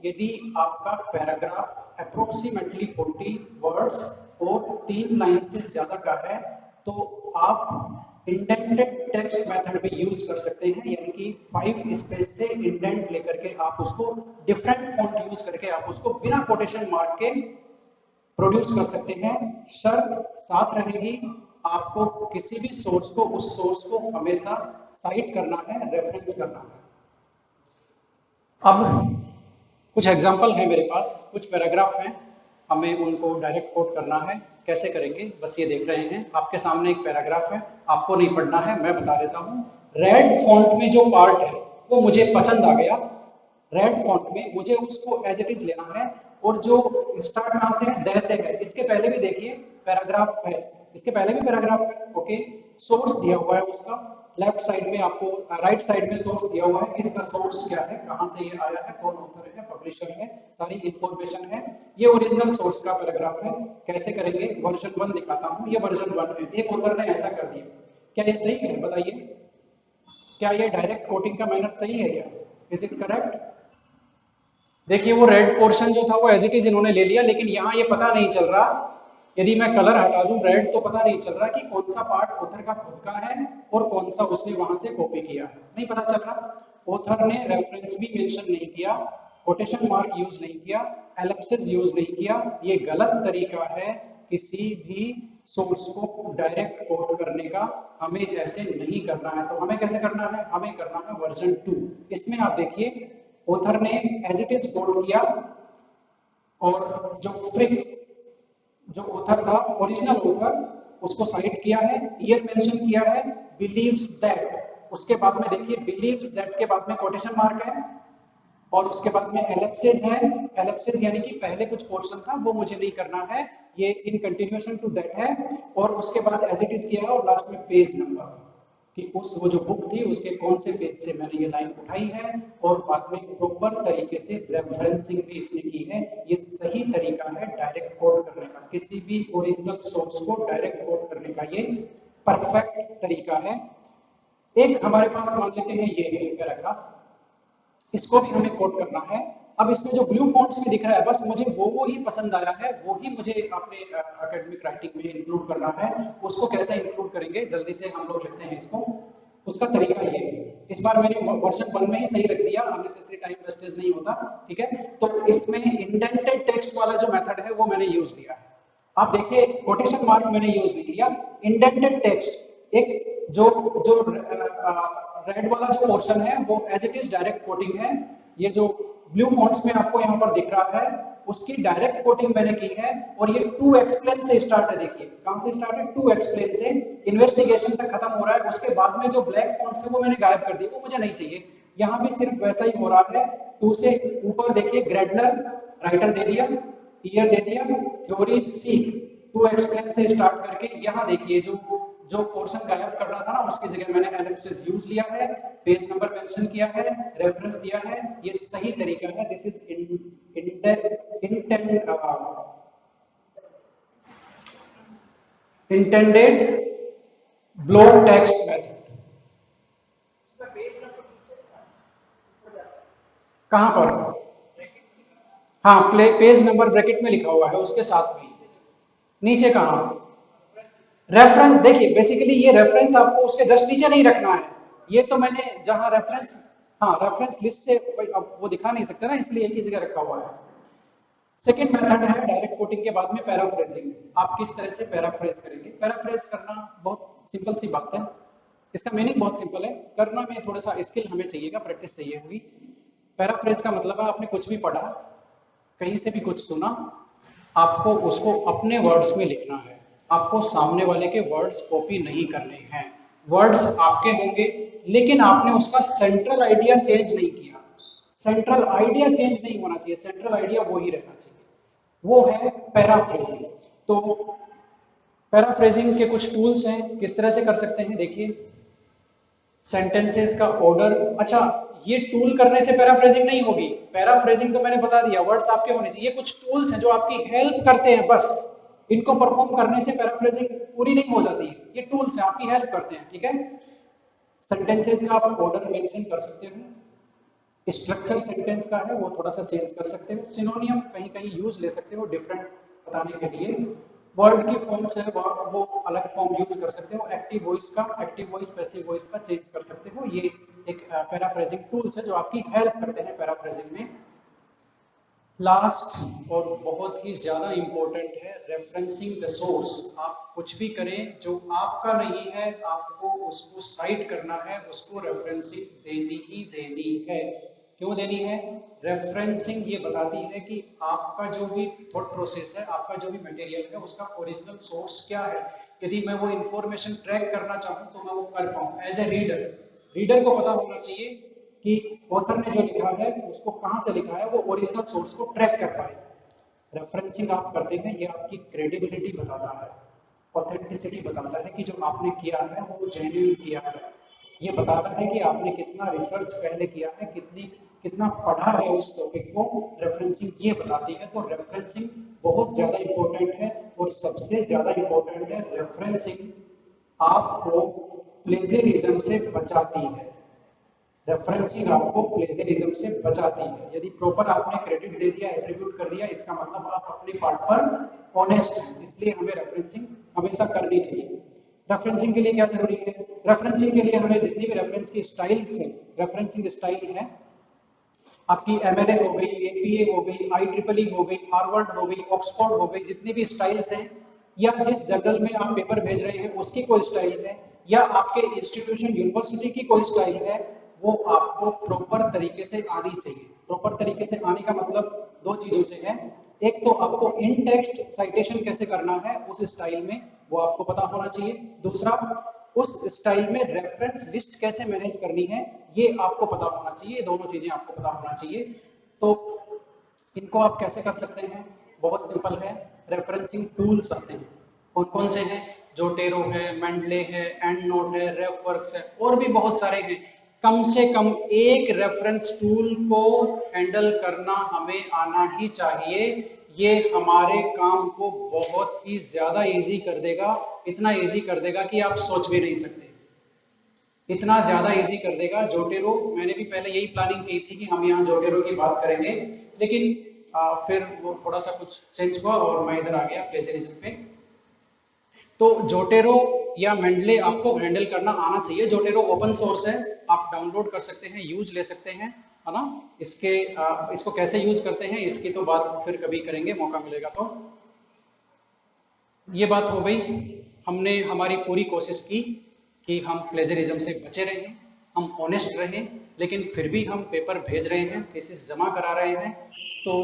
यदि आपका पैराग्राफ अप्रोक्सीमेटली 40 वर्ड्स और 3 लाइन से ज्यादा का है तो आप इंडेंटेड टेक्स्ट मेथड भी यूज कर सकते हैं, यानी कि 5 स्पेस से इंडेंट लेकर के आप उसको डिफरेंट फॉन्ट यूज करके आप उसको बिना कोटेशन मार्क के प्रोड्यूस कर सकते हैं। शर्त साथ रहेगी, आपको किसी भी सोर्स को, उस सोर्स को हमेशा साइट करना है, रेफरेंस करना है। अब कुछ एग्जांपल है मेरे पास, कुछ पैराग्राफ हैं, हमें उनको डायरेक्ट कोट करना है। कैसे करेंगे बस ये देख रहे हैं। आपके सामने एक पैराग्राफ है, आपको नहीं पढ़ना है, मैं बता देता हूँ। रेड फॉन्ट में जो पार्ट है वो मुझे पसंद आ गया, रेड फॉन्ट में मुझे उसको एज इट इज लेना है। और जो स्टार्ट कहाँ से है, द से है। इसके पहले भी देखिए पैराग्राफ है, इसके पहले भी पैराग्राफ है। ओके, सोर्स दिया हुआ है उसका, लेफ्ट साइड में आपको, राइट साइड में सोर्स दिया हुआ है कि इसका सोर्स क्या है, कहाँ से ये आया है, कौन ऑथर है, पब्लिशर है, सारी इंफॉर्मेशन है। ये ओरिजिनल सोर्स का पैराग्राफ है। कैसे करेंगे, वर्जन 1 दिखाता हूँ। ये वर्जन 1 है, एक ऑथर ने ऐसा कर दिया। क्या ये सही है बताइए? क्या ये डायरेक्ट कोटिंग का मैनर सही है क्या? Is it correct? देखिए वो रेड पोर्शन जो था वो एज इट इज इन्होंने ले लिया, लेकिन यहाँ ये पता नहीं चल रहा, यदि मैं कलर हटा दूं रेड तो पता नहीं चल रहा कि कौन सा पार्ट ऑथर का खुद का है और कौन सा उसने वहां से कॉपी किया है, नहीं पता चल रहा। ऑथर ने रेफरेंस भी मेंशन नहीं किया, कोटेशन मार्क यूज नहीं किया, एलिप्सिस यूज नहीं किया। ये गलत तरीका है किसी भी सोर्स को डायरेक्ट कोट करने का। हमें ऐसे नहीं करना है। तो हमें कैसे करना है, हमें करना है वर्जन 2। इसमें आप देखिए ऑथर ने एज इट इज कोट किया, और जो फ्रिक जो ऑथर था, ओरिजिनल ऑथर, उसको साइट किया है, ईयर मेंशन किया है, बिलीव्स दैट। उसके बाद में देखिए बिलीव्स दैट के बाद में कोटेशन मार्क है, और उसके बाद में एलिप्सिस है। एलिप्सिस यानी कि पहले कुछ पोर्शन था वो मुझे नहीं करना है, ये इन कंटिन्यूएशन टू दैट है। और उसके बाद एज इट इज किया है, और लास्ट में पेज नंबर कि उस वो जो बुक थी उसके कौन से पेज से मैंने ये लाइन उठाई है, और बाद में प्रॉपर तरीके से रेफरेंसिंग भी इसने की है। ये सही तरीका है डायरेक्ट कोट करने का, किसी भी ओरिजिनल सोर्स को डायरेक्ट कोट करने का ये परफेक्ट तरीका है। एक हमारे पास मान लेते हैं ये है पैराग्राफ, इसको भी हमें कोट करना है। अब इसमें जो ब्लू फॉन्ट्स में दिख रहा है, बस मुझे वो ही पसंद आया है, वो ही मुझे अपने एकेडमिक राइटिंग में इंक्लूड करना है। उसको कैसे इंक्लूड करेंगे, जल्दी से हम लोग लेते हैं इसको। उसका तरीका ये है, इस बार मैंने वर्जन 1 में ही सही रख दिया, अननेसेसरी टाइम वेस्टेज नहीं होता, ठीक है। तो इसमें इंडेंटेड टेक्स्ट वाला जो मेथड है वो मैंने यूज किया है। आप देखिए कोटेशन मार्क मैंने यूज नहीं किया, इंडेंटेड टेक्स्ट, एक जो जो रेड वाला जो पोर्शन है वो as it is direct quoting है। ये जो ब्लू फॉन्ट्स में आपको यहाँ पर दिख रहा है उसकी डायरेक्ट कोटिंग मैंने की है। और ये टू एक्सप्लेन से स्टार्ट है, देखिए कहां से स्टार्ट है, टू एक्सप्लेन से इन्वेस्टिगेशन तक खत्म हो रहा है। उसके बाद में जो ब्लैक फॉन्ट्स है वो मैंने गायब कर दिए, वो मुझे नहीं चाहिए। यहाँ भी सिर्फ वैसा ही हो रहा है। टू से ऊपर देखिए ग्रेडलर राइटर दे दिया, ईयर दे दिया, थ्योरी सीख, टू एक्सप्लेन से स्टार्ट करके यहाँ देखिए जो जो पोर्शन गायब करना था ना उसकी जगह मैंने एलिप्सिस यूज लिया है, पेज नंबर मेंशन किया है, रेफरेंस दिया है। ये सही तरीका है। This is intended block text method. कहां पर? हाँ, पेज नंबर ब्रैकेट में लिखा हुआ है उसके साथ में। नीचे कहां? रेफरेंस देखिए, बेसिकली ये रेफरेंस आपको उसके जस्ट नीचे नहीं रखना है। ये तो मैंने जहां रेफरेंस, हाँ रेफरेंस लिस्ट से अब वो दिखा नहीं सकते ना, इसलिए एक ही जगह रखा हुआ है। सेकेंड मेथड है डायरेक्ट कोटिंग के बाद में पैराफ्रेजिंग। आप किस तरह से पैराफ्रेज करेंगे? पैराफ्रेज करना बहुत सिंपल सी बात है, इसका मीनिंग बहुत सिंपल है, करना में थोड़ा सा स्किल हमें चाहिएगा, प्रैक्टिस चाहिए होगी। पैराफ्रेज का मतलब है आपने कुछ भी पढ़ा, कहीं से भी कुछ सुना, आपको उसको अपने वर्ड्स में लिखना है। आपको सामने वाले के वर्ड्स कॉपी नहीं करने हैं। वर्ड्स आपके होंगे लेकिन आपने उसका सेंट्रल आइडिया चेंज नहीं किया। सेंट्रल आइडिया चेंज नहीं होना चाहिए, सेंट्रल आइडिया वो ही रहना चाहिए। वो है पैराफ्रेजिंग। तो पैराफ्रेजिंग के कुछ टूल्स हैं, किस तरह से कर सकते हैं देखिए। सेंटेंसेस का ऑर्डर, अच्छा ये टूल करने से पैराफ्रेजिंग नहीं होगी। पैराफ्रेजिंग तो मैंने बता दिया, वर्ड्स आपके होने चाहिए। ये कुछ टूल्स हैं जो आपकी हेल्प करते हैं, बस इनको परफॉर्म करने से पैराफ्रेजिंग पूरी नहीं हो जाती है। ये टूल्स हैं आपकी हेल्प करते हैं, ठीक है। सेंटेंसेस का आप ऑर्डर मेंशन कर सकते हो, स्ट्रक्चर सेंटेंस का है वो थोड़ा सा चेंज कर सकते हो, सिनोनियम कहीं कहीं यूज ले सकते हो डिफरेंट बताने के लिए। वर्ड की फॉर्म्स है वो अलग फॉर्म यूज कर सकते हो। एक्टिव वॉइस का, एक्टिव वॉइस पैसिव वॉइस का चेंज कर सकते हो। ये एक पैराफ्रेजिंग टूल्स है जो आपकी हेल्प करते हैं पैराफ्रेजिंग में। लास्ट और बहुत ही ज्यादा इंपॉर्टेंट है रेफरेंसिंग द सोर्स। आप कुछ भी करें जो आपका नहीं है, आपको उसको साइट करना है, उसको रेफरेंसिंग देनी ही देनी है। क्यों देनी है? रेफरेंसिंग ये बताती है कि आपका जो भी थॉट प्रोसेस है, आपका जो भी मटेरियल है, उसका ओरिजिनल सोर्स क्या है। यदि मैं वो इंफॉर्मेशन ट्रैक करना चाहूँ तो मैं वो कर पाऊँ। एज ए रीडर, रीडर को पता होना चाहिए कि ऑथर ने जो लिखा है उसको कहाँ से लिखा है, वो ओरिजिनल सोर्स को ट्रैक कर पाए। रेफरेंसिंग आप करते हैं, ये आपकी क्रेडिबिलिटी बताता है, ऑथेंटिसिटी बताता है कि जो आपने किया है वो जेन्युइन किया है। ये बताता है कि आपने कितना रिसर्च पहले किया है, कितना पढ़ा है उस टॉपिक को, रेफरेंसिंग ये बताती है। तो रेफरेंसिंग बहुत ज्यादा इंपॉर्टेंट है, और सबसे ज्यादा इंपॉर्टेंट है रेफरेंसिंग आपको प्लेजरिज्म से बचाती है। रेफरेंसिंग आपको प्लेजरिज्म से बचाती है। यदि प्रॉपर आपने क्रेडिट दे दिया, एट्रीब्यूट कर दिया, इसका मतलब आप अपने पार्ट पर ऑनेस्ट हैं, इसलिए हमें रेफरेंसिंग हमेशा करनी चाहिए। रेफरेंसिंग के लिए क्या जरूरी है? रेफरेंसिंग के लिए हमें जितनी भी रेफरेंस की स्टाइल से रेफरेंसिंग स्टाइल है, आपकी एमएलए हो गई, एपीए हो गई, आईट्रिपल हो गई, हार्वर्ड हो गई, ऑक्सफोर्ड हो गई, जितनी भी स्टाइल्स हैं, या जिस जर्नल में आप पेपर भेज रहे हैं उसकी कोई स्टाइल है, या आपके इंस्टीट्यूशन यूनिवर्सिटी की कोई स्टाइल है, वो आपको प्रॉपर तरीके से आनी चाहिए। प्रॉपर तरीके से आने का मतलब दो चीजों से है। एक तो आपको इन टेक्स्ट साइटेशन कैसे करना है उस स्टाइल में, वो आपको पता होना चाहिए। दूसरा, उस स्टाइल में रेफरेंस लिस्ट कैसे मैनेज करनी है, ये आपको पता होना चाहिए। दोनों चीजें आपको पता होना चाहिए। तो इनको आप कैसे कर सकते हैं? बहुत सिंपल है। रेफरेंसिंग टूल्स आते हैं, कौन कौन से हैं? जोटेरो है, मेंडले है, एंड नोट है, रेफवर्क्स है, और भी बहुत सारे हैं। कम से कम एक रेफरेंस टूल को हैंडल करना हमें आना ही चाहिए। ये हमारे काम को बहुत ही ज्यादा इजी कर देगा, इतना इजी कर देगा कि आप सोच भी नहीं सकते, इतना ज्यादा इजी कर देगा जोटेरो। मैंने भी पहले यही प्लानिंग की थी कि हम यहाँ जोटेरो की बात करेंगे, लेकिन फिर वो थोड़ा सा कुछ चेंज हुआ और मैं इधर आ गया प्लेजरिज्म पे। तो जोटेरो या मेंडले आपको हैंडल करना आना चाहिए। जोटेरो ओपन सोर्स है, आप डाउनलोड कर सकते हैं, यूज ले सकते हैं, है ना। इसको कैसे यूज करते हैं इसकी तो बात फिर कभी करेंगे, मौका मिलेगा तो। ये बात हो गई, हमने हमारी पूरी कोशिश की कि हम प्लेजरिज्म से बचे रहें, हम ऑनेस्ट रहें, लेकिन फिर भी हम पेपर भेज रहे हैं, थीसिस जमा करा रहे हैं। तो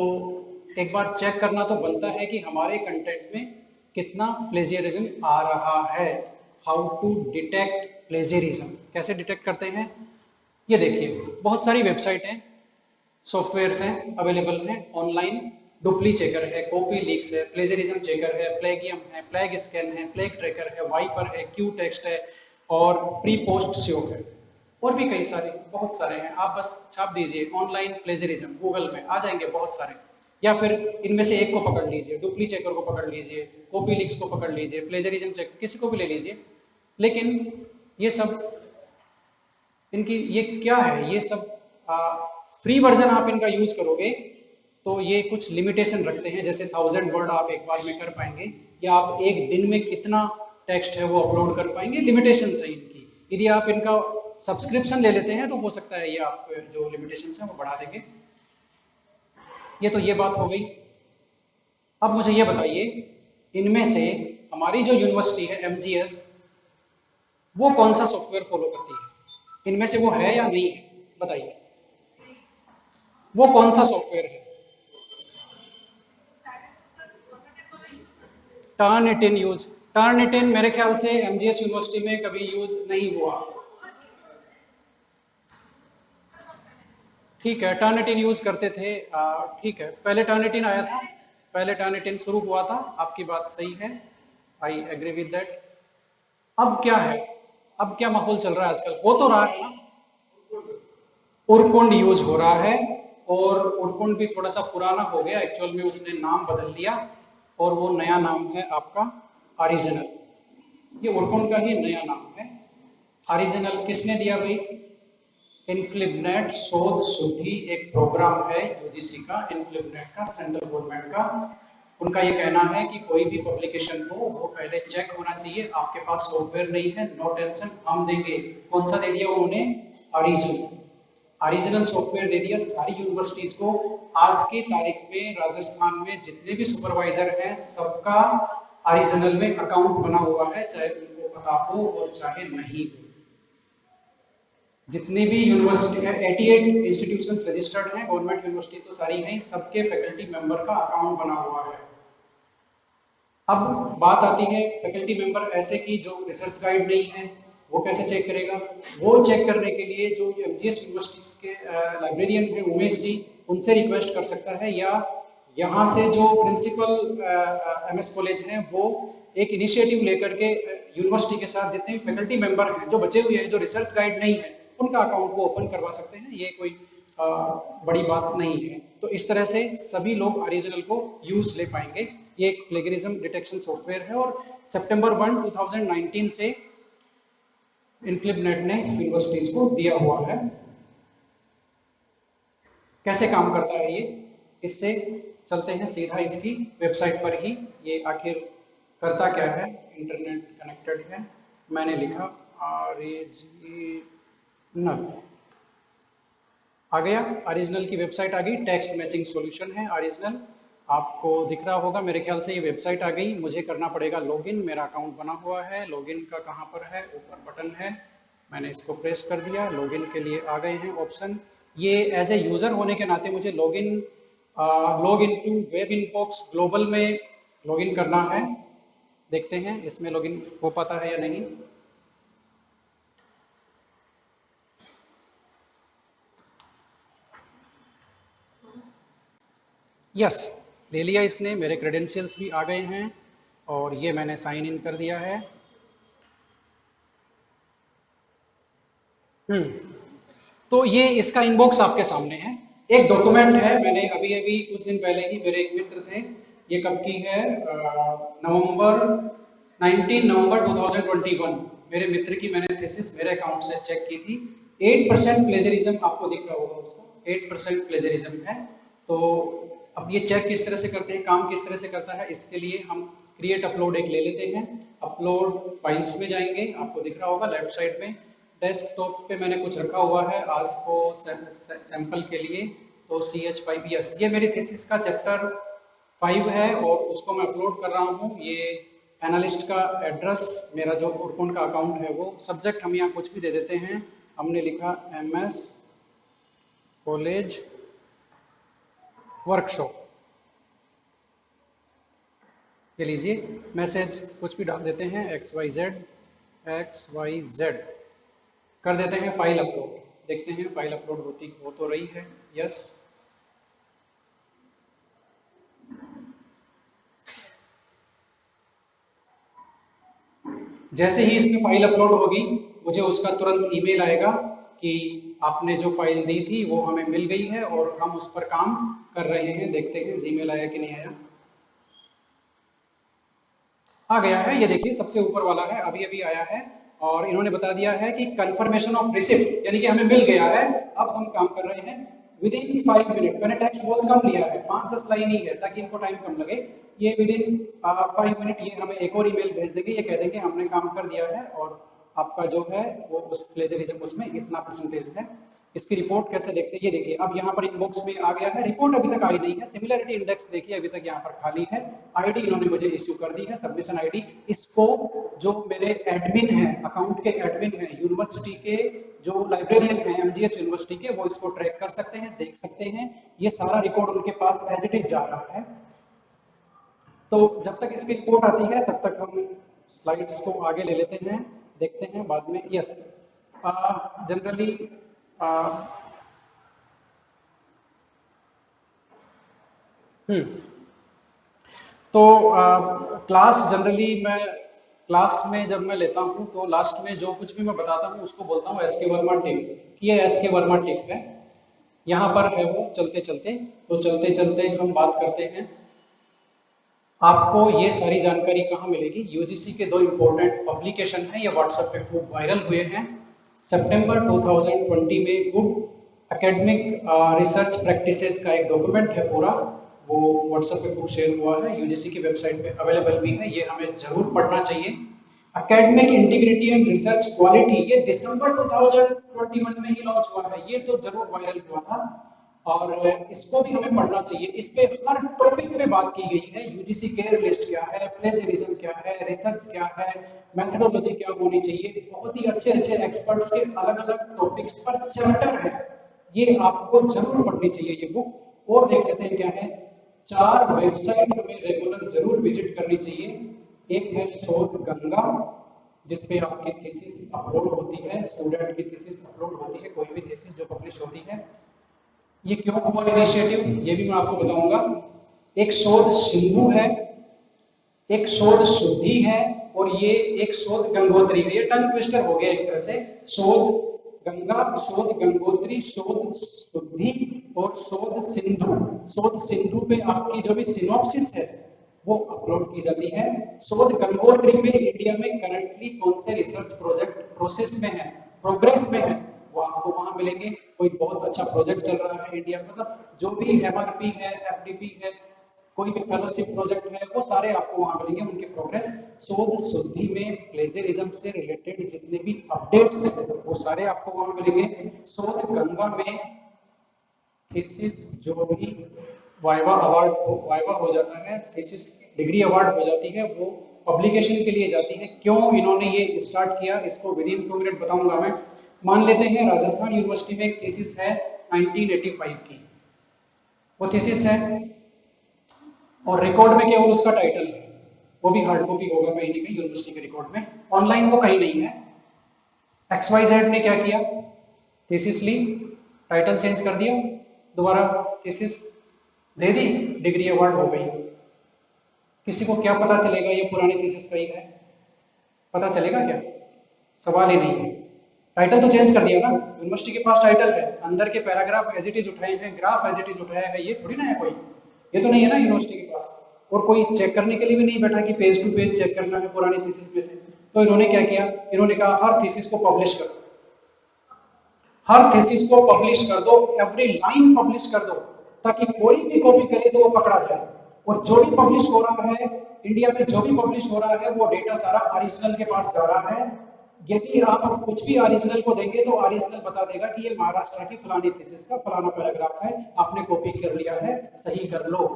एक बार चेक करना तो बनता है कि हमारे कंटेंट में कितना प्लेजरिज्म आ रहा है। हाउ टू डिटेक्ट प्लेजरिज्म, कैसे डिटेक्ट करते हैं? ये देखिए, बहुत सारी वेबसाइट हैं, सॉफ्टवेयर्स हैं, अवेलेबल हैं ऑनलाइन। डुप्ली चेकर है, कॉपी लीक्स है, प्लेजरिज्म चेकर है, प्लेगियम है, प्लेग स्कैन है, प्लेग ट्रैकर है, वाइपर है, क्यू टेक्स्ट है, और प्री पोस्ट स्यो है, और भी कई सारे, बहुत सारे हैं। आप बस छाप दीजिए ऑनलाइन प्लेजरिज्म, गूगल में आ जाएंगे बहुत सारे। या फिर इनमें से एक को पकड़ लीजिए, डुप्ली चेकर को पकड़ लीजिए, कॉपी लीक्स को पकड़ लीजिए, प्लेजरिज्म चेकर, किसी को भी ले लीजिए। लेकिन ये सब, इनकी ये क्या है, ये सब फ्री वर्जन आप इनका यूज करोगे तो ये कुछ लिमिटेशन रखते हैं, जैसे 1000 वर्ड आप एक बार में कर पाएंगे, या आप एक दिन में कितना टेक्स्ट है वो अपलोड कर पाएंगे, लिमिटेशन है इनकी। यदि आप इनका सब्सक्रिप्शन ले लेते हैं तो हो सकता है ये आप जो लिमिटेशन है वो बढ़ा देंगे। ये तो ये बात हो गई। अब मुझे ये बताइए, इनमें से हमारी जो यूनिवर्सिटी है एमजीएस, वो कौन सा सॉफ्टवेयर फॉलो करती है? इनमें से वो है या नहीं है, बताइए, वो कौन सा सॉफ्टवेयर है? टर्निटिन यूज, टर्निटिन मेरे ख्याल से एमजीएस यूनिवर्सिटी में कभी यूज नहीं हुआ। ठीक है, टर्निटिन यूज करते थे, ठीक है, पहले टर्निटिन आया था, पहले टर्निटिन शुरू हुआ था, आपकी बात सही है, आई एग्री विद दैट। अब क्या है, अब क्या माहौल चल रहा है आजकल? हो तो रहा है ना, उरकुंड यूज हो रहा है, और उरकुंड भी थोड़ा सा पुराना हो गया, एक्चुअल में उसने नाम बदल दिया, और वो नया नाम है आपका ओरिजिनल। ये उरकुंड का ही नया नाम है। ओरिजिनल किसने दिया भाई? इनफ्लिबनेट शोध शुद्धि एक प्रोग्राम है यूजीसी का, इनफ्लिबनेट का, सेंट्रल गवर्नमेंट का। उनका ये कहना है कि कोई भी पब्लिकेशन हो वो पहले चेक होना चाहिए। आपके पास सॉफ्टवेयर नहीं है, नो टेंशन, हम देंगे। कौन सा दे दिया उन्होंने? ओरिजिनल, ओरिजिनल सॉफ्टवेयर दे दिया सारी यूनिवर्सिटीज को। आज की तारीख में राजस्थान में जितने भी सुपरवाइजर हैं सबका ओरिजिनल में अकाउंट बना हुआ है, चाहे उनको पता हो और चाहे नहीं हो। जितनी भी यूनिवर्सिटी है 88 इंस्टीट्यूशंस रजिस्टर्ड हैं, गवर्नमेंट यूनिवर्सिटी तो सारी हैं, सबके फैकल्टी मेंबर का अकाउंट बना हुआ है। अब बात आती है फैकल्टी मेंबर ऐसे की जो रिसर्च गाइड नहीं है, वो कैसे चेक करेगा? वो चेक करने के लिए जो एमजीएस यूनिवर्सिटीज के लाइब्रेरियन है उमेश जी, उनसे रिक्वेस्ट कर सकता है, या यहाँ से जो प्रिंसिपल एमएस कॉलेज है वो एक इनिशिएटिव लेकर के यूनिवर्सिटी के साथ जितने भी फैकल्टी मेंबर हैं जो बचे हुए हैं, जो रिसर्च गाइड नहीं है, उनका अकाउंट वो ओपन करवा सकते हैं। ये कोई बड़ी बात नहीं है। तो इस तरह से सभी लोग ओरिजिनल को यूज ले पाएंगे। ये एक प्लेगरिज्म डिटेक्शन सॉफ्टवेयर है और सितंबर 1 2019 से इनक्लिबनेट ने यूनिवर्सिटीज को दिया हुआ है। कैसे काम करता है ये, इससे चलते हैं सीधा इसकी वेबसाइट पर ही। ये आखिर करता क्या है, इंटरनेट कनेक्टेड है, मैंने लिखा ओरिजिनल, आ गया, ओरिजिनल की वेबसाइट आ गई, टेक्स्ट मैचिंग सॉल्यूशन है ओरिजिनल, आपको दिख रहा होगा मेरे ख्याल से। ये वेबसाइट आ गई, मुझे करना पड़ेगा लॉगिन, मेरा अकाउंट बना हुआ है। लॉगिन का कहाँ पर है, ऊपर बटन है, मैंने इसको प्रेस कर दिया, लॉगिन के लिए आ गए हैं ऑप्शन। ये एज ए यूजर होने के नाते मुझे log in to web inbox global में लॉगिन करना है। देखते हैं इसमें लॉगिन हो पाता है या नहीं। यस, ले लिया इसने, मेरे क्रेडेंशियल्स भी आ गए हैं और ये मैंने साइन इन कर दिया है। तो ये इसका इनबॉक्स आपके सामने है। एक डॉक्यूमेंट है, मैंने अभी अभी कुछ दिन पहले ही, मेरे एक मित्र थे, ये कब की है, नवंबर 19 नवंबर 2021, मेरे मित्र की मैंने थीसिस मेरे अकाउंट से चेक की थी। 8% प्लेजरिज्म आपको दिख रहा होगा उसको, 8% प्लेजरिज्म है। तो अब ये चेक किस तरह से करते हैं, काम किस तरह से करता है, इसके लिए हम क्रिएट अपलोड एक ले लेते हैं। अपलोड फाइल्स में जाएंगे, आपको दिख रहा होगा लेफ्ट साइड में, डेस्कटॉप पे मैंने कुछ रखा हुआ है आज को सैंपल के लिए। तो CH5, यस, ये मेरी थीसिस का चैप्टर 5 है और उसको मैं अपलोड कर रहा हूँ। ये एनालिस्ट का एड्रेस, मेरा जो ओरकुन का अकाउंट है वो, सब्जेक्ट हम यहाँ कुछ भी दे देते हैं, हमने लिखा MS कॉलेज वर्कशॉप, ये लीजिए, मैसेज कुछ भी डाल देते हैं, XYZ कर देते हैं, फाइल अपलोड, देखते हैं फाइल अपलोड हो तो रही है, यस। जैसे ही इसमें फाइल अपलोड होगी मुझे उसका तुरंत ईमेल आएगा कि आपने जो फाइल दी थी वो हमें मिल गई है और हम उस पर काम कर रहे हैं। देखते हैं जीमेल आया कि नहीं आया। आ गया है, ये देखिए सबसे ऊपर वाला है, अभी अभी आया है और इन्होंने बता दिया है कि कंफर्मेशन ऑफ रिसिप्ट, यानी कि हमें मिल गया है, अब हम काम कर रहे हैं। विद इन 5 मिनट, मैंने टेक्स्ट बहुत कम लिया है, 5-10 लाइन ही है ताकि इनको टाइम कम लगे। ये विद इन 5 मिनट ये हमें एक और ईमेल भेज देंगे, ये कह देंगे हमने काम कर दिया है और आपका जो है वो उस प्लेजरिज्म उसमें इतना परसेंटेज है। इसकी रिपोर्ट कैसे देखते हैं, ये देखिए अब यहाँ पर इनबॉक्स में आ गया है, रिपोर्ट अभी तक आई नहीं है। सिमिलरिटी इंडेक्स देखिए अभी तक यहाँ पर खाली है, आईडी इन्होंने मुझे इश्यू कर दी है, सबमिशन आईडी। इसको जो मेरे एडमिन है, अकाउंट के एडमिन है यूनिवर्सिटी के, जो लाइब्रेरियन है एमजीएस यूनिवर्सिटी के, वो इसको ट्रैक कर सकते हैं, देख सकते हैं। ये सारा रिकॉर्ड उनके पास एज इट इज जा रहा है। तो जब तक इसकी रिपोर्ट आती है तब तक हम स्लाइड्स को आगे ले लेते हैं, देखते हैं बाद में। यस, जनरली तो क्लास जनरली मैं क्लास में जब मैं लेता हूं तो लास्ट में जो कुछ भी मैं बताता हूं उसको बोलता हूं एसके वर्मा टिप, कि ये एसके वर्मा टिप है, यहाँ पर है वो चलते चलते। तो चलते चलते हम बात करते हैं, आपको ये सारी जानकारी कहाँ मिलेगी। यूजीसी के 2 इंपॉर्टेंट पब्लिकेशन हैं, ये व्हाट्सएप पे खूब वायरल हुए हैं। सितंबर 2020 में गुड एकेडमिक रिसर्च प्रैक्टिसेस का एक डॉक्यूमेंट है पूरा, वो व्हाट्सएप पे खूब शेयर हुआ है, यूजीसी की वेबसाइट पे अवेलेबल भी है, ये हमें जरूर पढ़ना चाहिए। Academic integrity and research quality, ये दिसंबर 2021 में ही लॉन्च हुआ है, ये तो जरूर वायरल हुआ था। और इसको भी हमें पढ़ना चाहिए। इस पे हर टॉपिक पे बात की गई है। यूजीसी केयर लिस्ट क्या है, प्लेजरिज्म क्या है, रिसर्च क्या है, मेथोडोलॉजी क्या होनी चाहिए, बहुत ही अच्छे अच्छे एक्सपर्ट्स के अलग अलग टॉपिक्स पर चैप्टर है। ये आपको जरूर पढ़नी चाहिए ये बुक। और देख लेते हैं क्या है। 4 वेबसाइट हमें रेगुलर जरूर विजिट करनी चाहिए। एक है शोध गंगा, जिसपे आपकी थीसिस अपलोड होती है, स्टूडेंट की थीसिस अपलोड होती है, कोई भी थीसिस जो पब्लिश होती है। ये क्यों हुआ इनिशिएटिव ये भी मैं आपको बताऊंगा। एक शोध सिंधु है, एक शोध शुद्धि है, और ये एक शोध गंगोत्री है। ये टंग ट्विस्टर हो गया एक तरह से। शोध गंगा, शोध गंगोत्री, शोध शुद्धि और शोध सिंधु। शोध सिंधु पे आपकी जो भी सिनॉप्सिस है वो अपलोड की जाती है। शोध गंगोत्री में इंडिया में करंटली कौन से रिसर्च प्रोजेक्ट प्रोसेस में है, प्रोग्रेस में है, वो आपको वहां मिलेंगे। कोई बहुत अच्छा प्रोजेक्ट चल रहा है इंडिया में, मतलब जो भी एमआरपी है, एफडीपी है, कोई भी फेलोशिप प्रोजेक्ट है, वो सारे आपको वहां मिलेंगे, उनके प्रोग्रेस। शोध शुद्धि में प्लेजरिज्म से रिलेटेड जितने भी अपडेट्स हैं वो सारे आपको वहां मिलेंगे। शोध गंगा में थीसिस जो भी वाइवा हो जाता है, थीसिस डिग्री अवार्ड हो जाती है, वो पब्लिकेशन के लिए जाती है। क्यों इन्होंने ये स्टार्ट किया, इसको विद इन 2 मिनट बताऊंगा मैं। मान लेते हैं राजस्थान यूनिवर्सिटी में एक थीसिस है 1985 की, वो थीसिस है और रिकॉर्ड में केवल उसका टाइटल है, वो भी हार्ड कॉपी होगा कहीं ना कहीं यूनिवर्सिटी के रिकॉर्ड में, ऑनलाइन वो कहीं नहीं है। XYZ ने क्या किया, थीसिस ली, टाइटल चेंज कर दिया, दोबारा थीसिस दे दी, डिग्री अवार्ड हो गई। किसी को क्या पता चलेगा ये पुरानी थीसिस का ही है, पता चलेगा क्या, सवाल ही नहीं है। टाइटल तो चेंज कर दिया ना, यूनिवर्सिटी के पास टाइटल है, अंदर के पैराग्राफ एज इट इज उठाए हैं, ग्राफ एज इट इज उठाया है, ये थोड़ी ना है कोई, ये तो नहीं है ना यूनिवर्सिटी के पास। और कोई चेक करने के लिए भी नहीं बैठा कि पेज टू पेज चेक करना है पुरानी थीसिस में से। तो इन्होंने क्या किया, इन्होंने कहा हर थीसिस को पब्लिश करो, हर थीसिस को पब्लिश कर दो, एवरी लाइन पब्लिश कर दो, ताकि कोई भी कॉपी करे तो वो पकड़ा जाए। और जो भी पब्लिश हो रहा है इंडिया में, जो भी पब्लिश हो रहा है वो डेटा सारा ओरिजिनल के पास जा रहा है। यदि आप कुछ भी ओरिजिनल को देंगे तो ओरिजिनल बता देगा कि ये महाराष्ट्र की फलानी थीसिस का फलाना पैराग्राफ है, आपने कॉपी कर लिया है, सही कर लो।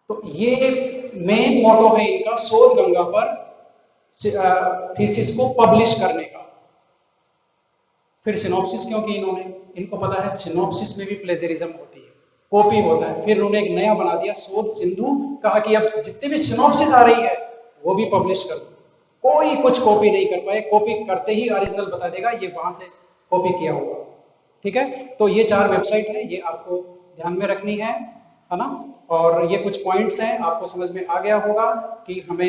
तो ये मेन मोटो है इनका, शोध गंगा पर थीसिस को पब्लिश करने का। फिर सिनॉप्सिस क्यों की इन्होंने, इनको पता है सिनॉप्सिस में भी प्लेजरिज्म होती है, कॉपी होता है। फिर उन्होंने एक नया बना दिया शोध सिंधु, कहा कि अब जितनी भी सिनॉप्सिस आ रही है वो भी पब्लिश कर दो। कोई कुछ कॉपी नहीं कर पाए, कॉपी करते ही ओरिजिनल बता देगा ये वहां से कॉपी किया होगा। ठीक है, तो ये 4 वेबसाइट है, ये आपको ध्यान में रखनी है ना। और ये कुछ पॉइंट्स हैं, आपको समझ में आ गया होगा कि हमें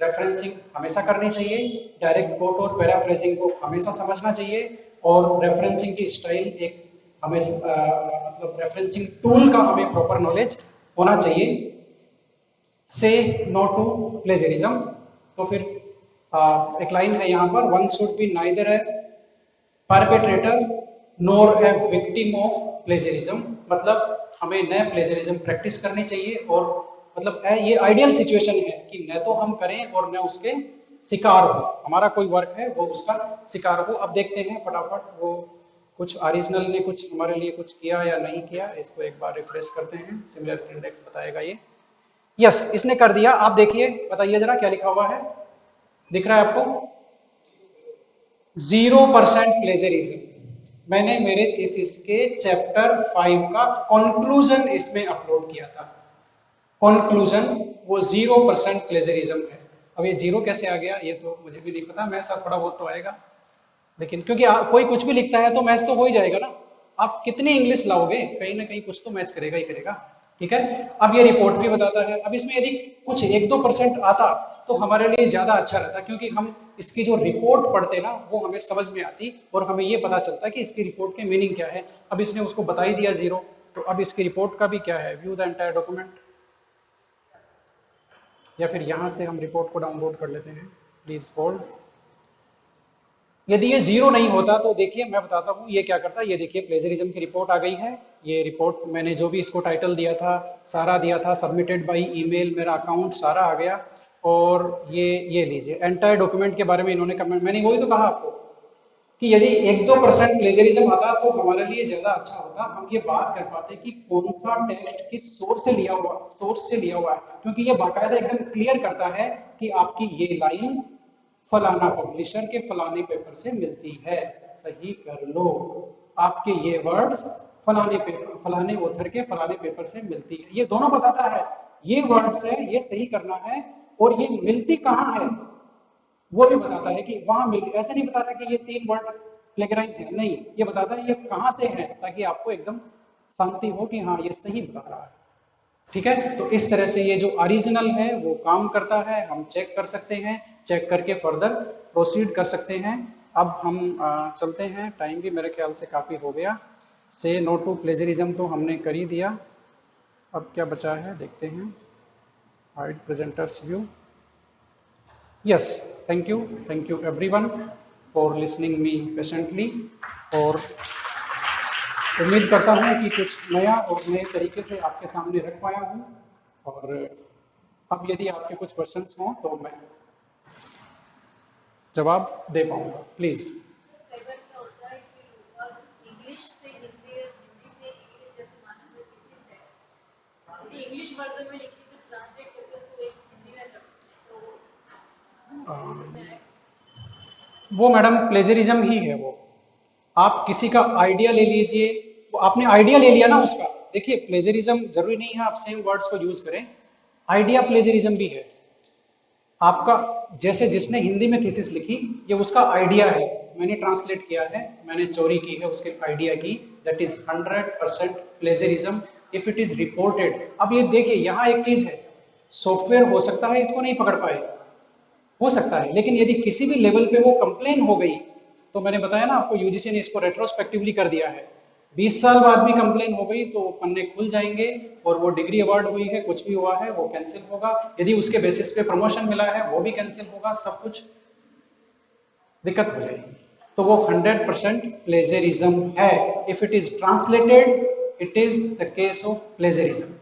रेफरेंसिंग हमेशा करनी चाहिए, डायरेक्ट कोट और पैराफ्रेजिंग को हमेशा समझना चाहिए, और रेफरेंसिंग की स्टाइल एक हमें मतलब रेफरेंसिंग टूल का हमें प्रॉपर नॉलेज होना चाहिए। से नो टू प्लेजरिज्म। तो फिर एक लाइन है यहाँ पर, one should be neither A perpetrator NOR a victim of plagiarism. मतलब हमें न प्लेजरिज्म प्रैक्टिस करनी चाहिए, और मतलब ये आइडियल सिचुएशन है कि न तो हम करें और न उसके शिकार हो, हमारा कोई वर्क है वो उसका शिकार हो। अब देखते हैं फटाफट वो कुछ ओरिजिनल ने कुछ हमारे लिए कुछ किया या नहीं किया, इसको एक बार रिफ्रेश करते हैं, सिमिलर इंडेक्स बताएगा ये। यस, इसने कर दिया। आप देखिए, बताइए जरा क्या लिखा हुआ है, दिख रहा है आपको? 0% प्लेजरिज्म। मैंने मेरे थीसिस के चैप्टर 5 का कंक्लूजन इसमें अपलोड किया था। कंक्लूजन वो 0% प्लेजरिज्म है। अब ये 0 कैसे आ गया ये तो मुझे भी नहीं पता, मैं सब थोड़ा बहुत तो आएगा, लेकिन क्योंकि कोई कुछ भी लिखता है तो मैच तो हो ही जाएगा ना। आप कितनी इंग्लिश लाओगे, कहीं ना कहीं कुछ तो मैच करेगा ही करेगा। ठीक है, अब ये रिपोर्ट भी बताता है। अब इसमें यदि कुछ 1-2% आता तो हमारे लिए ज्यादा अच्छा रहता, क्योंकि हम इसकी जो रिपोर्ट पढ़ते ना वो हमें समझ में आती और हमें ये पता चलता कि इसकी रिपोर्ट के मीनिंग क्या है। अब इसने उसको बता ही दिया 0, तो अब इसकी रिपोर्ट का भी क्या है, व्यू द एंटायर डॉक्यूमेंट, या फिर यहां से हम रिपोर्ट को डाउनलोड कर लेते हैं, प्लीज होल्ड। यदि ये 0 नहीं होता तो देखिए मैं बताता हूँ ये क्या करता है। ये देखिए प्लेजरिज्म की रिपोर्ट आ गई है। ये रिपोर्ट मैंने जो भी इसको टाइटल दिया था सारा दिया था, सबमिटेड बाय ईमेल, मेरा अकाउंट सारा आ गया। और ये लीजिए एंटायर डॉक्यूमेंट के बारे में इन्होंने कमेंट, मैंने वही तो कहा आपको कि यदि 1-2% प्लेजरिज्म आता तो हमारे लिए ज्यादा अच्छा होता, हम ये बात कर पाते कि कौन सा टेक्स्ट किस सोर्स से लिया हुआ है, क्योंकि ये बाकायदा एकदम क्लियर करता है कि आपकी ये लाइन फलाना पब्लिशर के फलाने पेपर से मिलती है, सही कर लो, आपके ये वर्ड्स फलाने पेपर फलाने ऑथर के फलाने पेपर से मिलती है, ये दोनों बताता है, ये वर्ड्स है ये सही करना है, और ये मिलती कहाँ है वो भी बताता है कि वहां मिल, ऐसे नहीं बता रहा कि ये 3 वर्ड प्लेगराइज है, नहीं, ये बताता है ये कहां से है, ताकि आपको एकदम शांति हो कि हाँ ये सही बता रहा है। ठीक है, तो इस तरह से ये जो ओरिजिनल है वो काम करता है, हम चेक कर सकते हैं, चेक करके फर्दर प्रोसीड कर सकते हैं। अब हम चलते हैं, टाइम भी मेरे ख्याल से काफी हो गया। से नो टू प्लेजरिज्म तो हमने कर ही दिया, अब क्या बचा है देखते हैं। Hide presenters view. Yes, thank you everyone for listening me patiently, और उम्मीद करता हूँ कि कुछ नया और नए तरीके से आपके सामने रख पाया हूँ, और अब यदि आपके कुछ क्वेश्चंस हों तो मैं जवाब दे पाऊंगा, प्लीज। कई बार क्या होता है कि लोग इंग्लिश से हिंदी, हिंदी से इंग्लिश, जैसे माना कोई थीसिस है, यदि इंग्लिश वर्जन में लिखी तो ट्रांसलेट करके उसको एक हिंदी में रखते हैं, तो वो मैडम प्लेजरिज्म ही है वो, आप किसी का आइडिया ले लीजिए, वो आपने आइडिया ले लिया ना उसका, देखिए प्लेजरिज्म जरूरी नहीं है आप सेम वर्ड्स को यूज करें, आइडिया प्लेजरिज्म भी है आपका, जैसे जिसने हिंदी में थीसिस लिखी ये उसका आइडिया है, मैंने ट्रांसलेट किया है, मैंने चोरी की है उसके आइडिया की, that is 100% plagiarism if it is reported. अब ये देखिए यहाँ एक चीज है, सॉफ्टवेयर हो सकता है इसको नहीं पकड़ पाए, हो सकता है, लेकिन यदि किसी भी लेवल पे वो कंप्लेन हो गई, तो मैंने बताया ना आपको यूजीसी ने इसको रेट्रोस्पेक्टिवली कर दिया है, 20 साल बाद भी कंप्लेन हो गई तो पन्ने खुल जाएंगे, और वो डिग्री अवार्ड हुई है कुछ भी हुआ है वो कैंसिल होगा, यदि उसके बेसिस पे प्रमोशन मिला है वो भी कैंसिल होगा, सब कुछ दिक्कत हो जाएगी। तो वो 100% प्लेजरिज्म है, if it is translated it is the case of plagiarism.